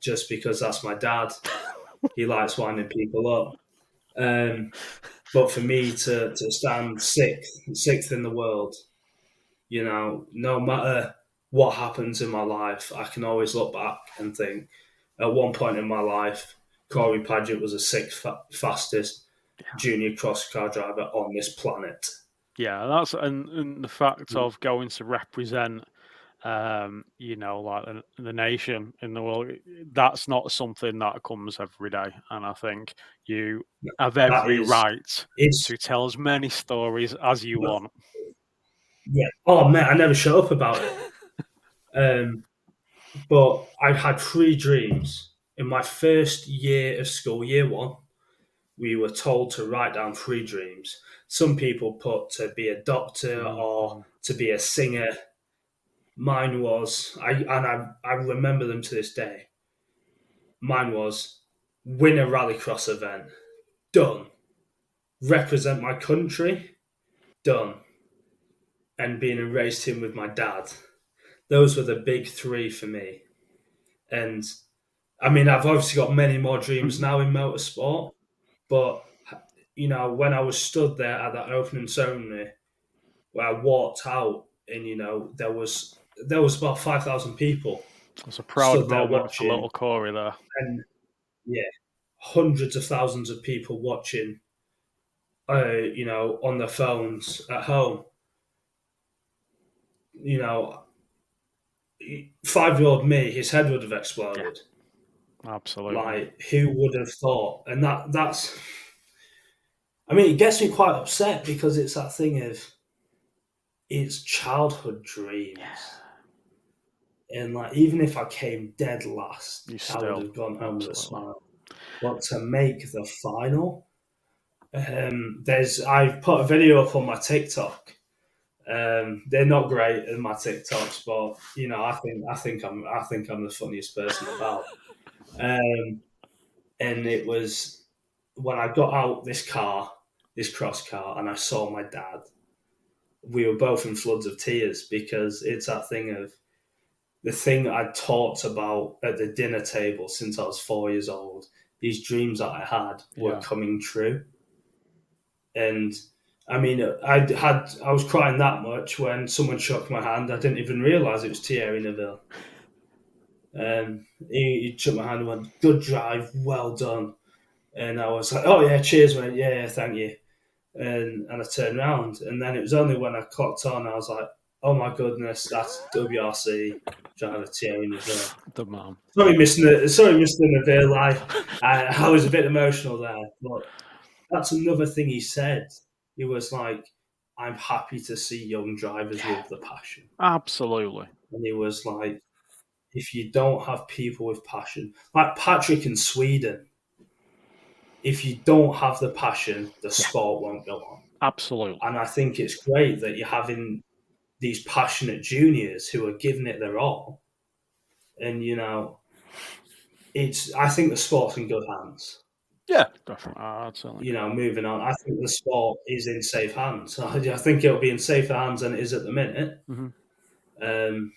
Speaker 2: just because that's my dad. He likes winding people up. But for me to stand sixth in the world, no matter what happens in my life, I can always look back and think, at one point in my life, Corey Padgett was the sixth fastest junior cross car driver on this planet.
Speaker 1: Yeah, that's and the fact of going to represent, like the nation in the world, that's not something that comes every day. And I think you have every right to tell as many stories as you want.
Speaker 2: Yeah. Oh man, I never shut up about it. But I had 3 dreams in my first year of school, year 1. We were told to write down 3 dreams. Some people put to be a doctor or to be a singer. Mine was, I remember them to this day. Mine was win a rallycross event. Done. Represent my country. Done. And being a race team with my dad. Those were the big 3 for me. And I mean, I've obviously got many more dreams now in motorsport, but when I was stood there at that opening ceremony, where I walked out, and there was about 5,000 people.
Speaker 1: It's a proud moment for little Corey there,
Speaker 2: and hundreds of thousands of people watching, on their phones at home. 5-year-old me, his head would have exploded.
Speaker 1: Yeah, absolutely.
Speaker 2: Like, who would have thought? And that's, I mean, it gets me quite upset, because it's that thing of, it's childhood dreams. Yeah. And like, even if I came dead last, I would have gone home with a smile. But to make the final, I've put a video up on my TikTok. They're not great in my TikToks, but I think I'm the funniest person about. And it was when I got out this cross car, and I saw my dad. We were both in floods of tears, because it's that thing of the thing I talked about at the dinner table since I was 4 years old. These dreams that I had were coming true. And I mean, I was crying that much when someone shook my hand. I didn't even realise it was Thierry Neuville. He shook my hand and went, "Good drive, well done." And I was like, "Oh yeah, cheers, mate. Yeah, thank you." And I turned around, and then it was only when I clocked on, I was like, "Oh my goodness, that's WRC driver Thierry Neuville."
Speaker 1: The man.
Speaker 2: Sorry, Mr. Neuville. I was a bit emotional there, but that's another thing he said. He was like, "I'm happy to see young drivers with the passion."
Speaker 1: Absolutely.
Speaker 2: And he was like, if you don't have people with passion, like Patrick in Sweden, if you don't have the passion, the sport won't go on.
Speaker 1: Absolutely.
Speaker 2: And I think it's great that you're having these passionate juniors who are giving it their all. And, I think the sport's in good hands.
Speaker 1: Yeah, definitely.
Speaker 2: Moving on, I think the sport is in safe hands. I think it'll be in safer hands than it is at the minute.
Speaker 1: Mm-hmm.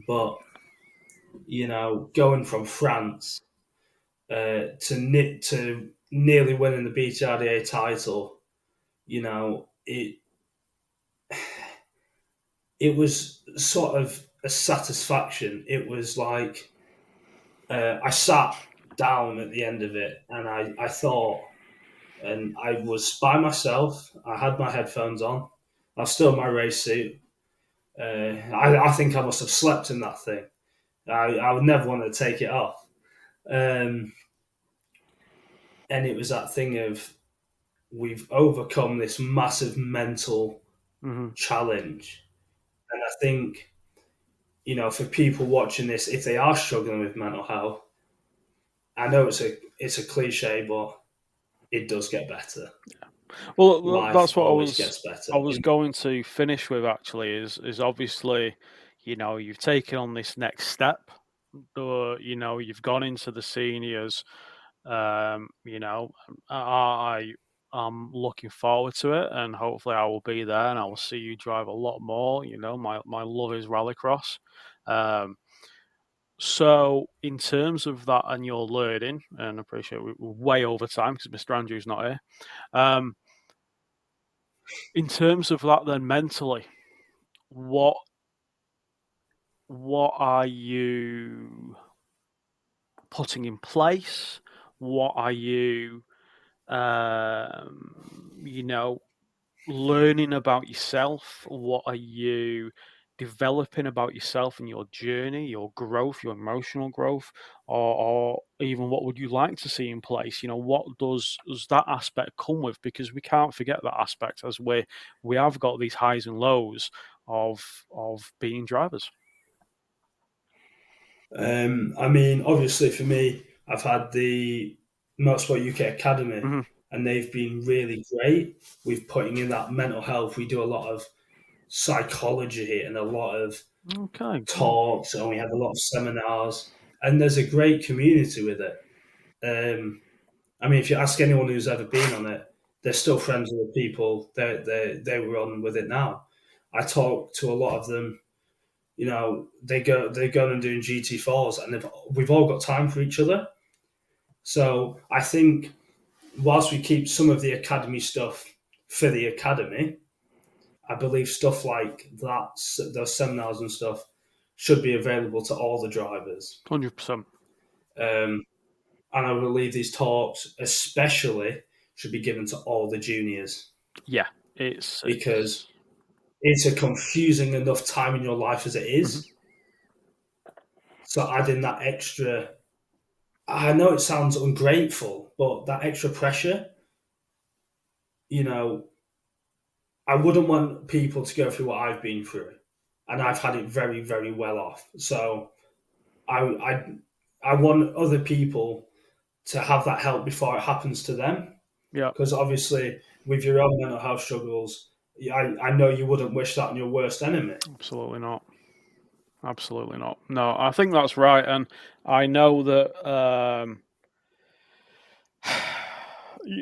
Speaker 2: But, going from France to nearly winning the BTRDA title, it was sort of a satisfaction. It was like I sat down at the end of it, and I thought, and I was by myself. I had my headphones on. I was still in my race suit. I think I must have slept in that thing. I would never want to take it off. And it was that thing of we've overcome this massive mental challenge. And I think, for people watching this, if they are struggling with mental health, I know it's a cliche, but it does get better.
Speaker 1: Well,
Speaker 2: Life
Speaker 1: that's what
Speaker 2: always gets better.
Speaker 1: I was going to finish with actually is obviously, you've taken on this next step. You've gone into the seniors. I'm looking forward to it, and hopefully I will be there, and I will see you drive a lot more. My love is Rallycross. So in terms of that and your learning, and I appreciate we're way over time because Mr. Andrew's not here. In terms of that, then mentally, what are you putting in place? What are you, learning about yourself? What are you developing about yourself and your journey, your growth, your emotional growth, or even what would you like to see in place? What does that aspect come with? Because we can't forget that aspect as we have got these highs and lows of being drivers.
Speaker 2: Obviously for me, I've had the Motorsport UK Academy, and they've been really great with putting in that mental health. We do a lot of psychology and a lot of talks, and we have a lot of seminars, and there's a great community with it. If you ask anyone who's ever been on it, they're still friends with the people they were on with it now. I talk to a lot of them. They're going and doing GT4s, and we've all got time for each other. So I think whilst we keep some of the academy stuff for the academy, I believe stuff like that, those seminars and stuff, should be available to all the drivers.
Speaker 1: 100%.
Speaker 2: And I believe these talks, especially, should be given to all the juniors.
Speaker 1: Yeah,
Speaker 2: because it's a confusing enough time in your life as it is. So adding that extra, I know it sounds ungrateful, but that extra pressure, I wouldn't want people to go through what I've been through, and I've had it very, very well off. So I want other people to have that help before it happens to them.
Speaker 1: Yeah.
Speaker 2: Because obviously, with your own mental health struggles, I know you wouldn't wish that on your worst enemy.
Speaker 1: Absolutely not. Absolutely not. No, I think that's right, and I know that.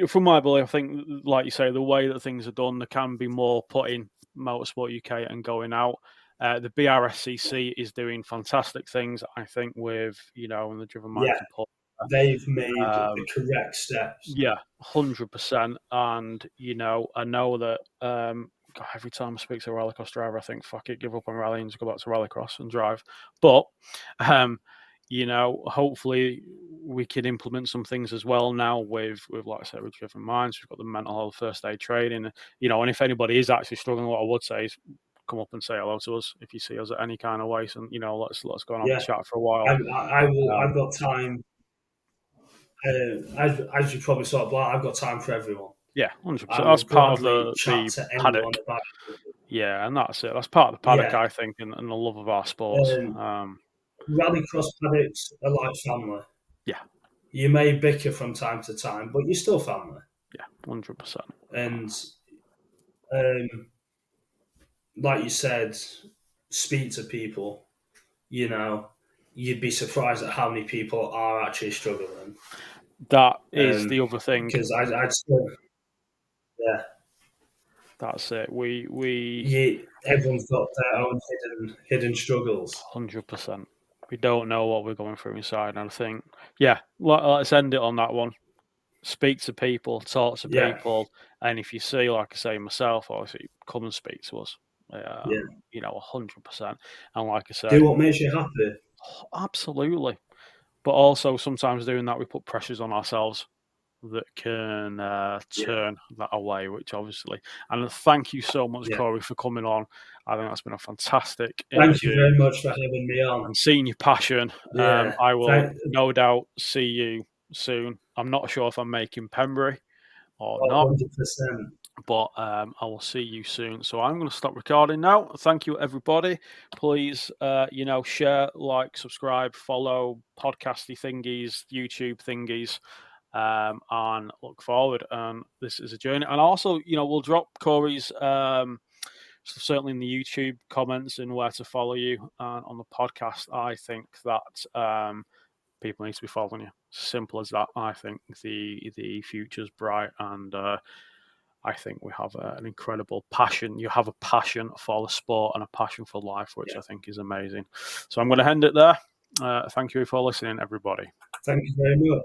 Speaker 1: From my belief, I think, like you say, the way that things are done, there can be more put in Motorsport UK and going out. The BRSCC is doing fantastic things, I think, with and the Driven Mind support.
Speaker 2: They've made the correct steps.
Speaker 1: Yeah, 100%. And I know that every time I speak to a rallycross driver, I think, fuck it, give up on rallying, just go back to rallycross and drive. But hopefully we can implement some things as well now with like I said, with Driven Minds. We've got the mental health first aid training, and if anybody is actually struggling, what I would say is come up and say hello to us if you see us at any kind of way, and let's go on and chat for a while.
Speaker 2: I've got time. As you probably saw, I've got time for everyone.
Speaker 1: Yeah, 100%. That's part of the
Speaker 2: paddock.
Speaker 1: Yeah, and that's it. That's part of the paddock, I think, and the love of our sports.
Speaker 2: Rallycross paddocks are like family.
Speaker 1: Yeah.
Speaker 2: You may bicker from time to time, but you're still family.
Speaker 1: Yeah, 100%.
Speaker 2: And like you said, speak to people. You'd be surprised at how many people are actually struggling.
Speaker 1: That is the other thing.
Speaker 2: Because I'd still, yeah.
Speaker 1: That's it.
Speaker 2: Everyone's got their own hidden struggles.
Speaker 1: 100%. We don't know what we're going through inside, and I think, let's end it on that one. Speak to people, talk to people, and if you see, like I say, myself, obviously, come and speak to us.
Speaker 2: Yeah.
Speaker 1: You know, 100%. And like I said,
Speaker 2: Do what makes you happy.
Speaker 1: absolutely. But also sometimes doing that, we put pressures on ourselves that can turn that away, which obviously. And thank you so much,
Speaker 2: Yeah.
Speaker 1: Corey, for coming on. I think that's been a fantastic
Speaker 2: Thank you
Speaker 1: interview
Speaker 2: very much for having me on.
Speaker 1: and seeing your passion.
Speaker 2: Yeah.
Speaker 1: I will no doubt see you soon. I'm not sure if I'm making Pembury or not,
Speaker 2: 100%.
Speaker 1: but I will see you soon. So I'm going to stop recording now. Thank you, everybody. Please, you know, share, like, subscribe, follow podcasty thingies, YouTube thingies, and look forward. This is a journey. And also, you know, we'll drop Corey's certainly in the YouTube comments and where to follow you. On the podcast, I think that people need to be following you. Simple as that. I think the future's bright, and I think we have an incredible passion. You have a passion for the sport and a passion for life, which I think is amazing. So I'm going to end it there. Thank you for listening, everybody.
Speaker 2: Thank you very much.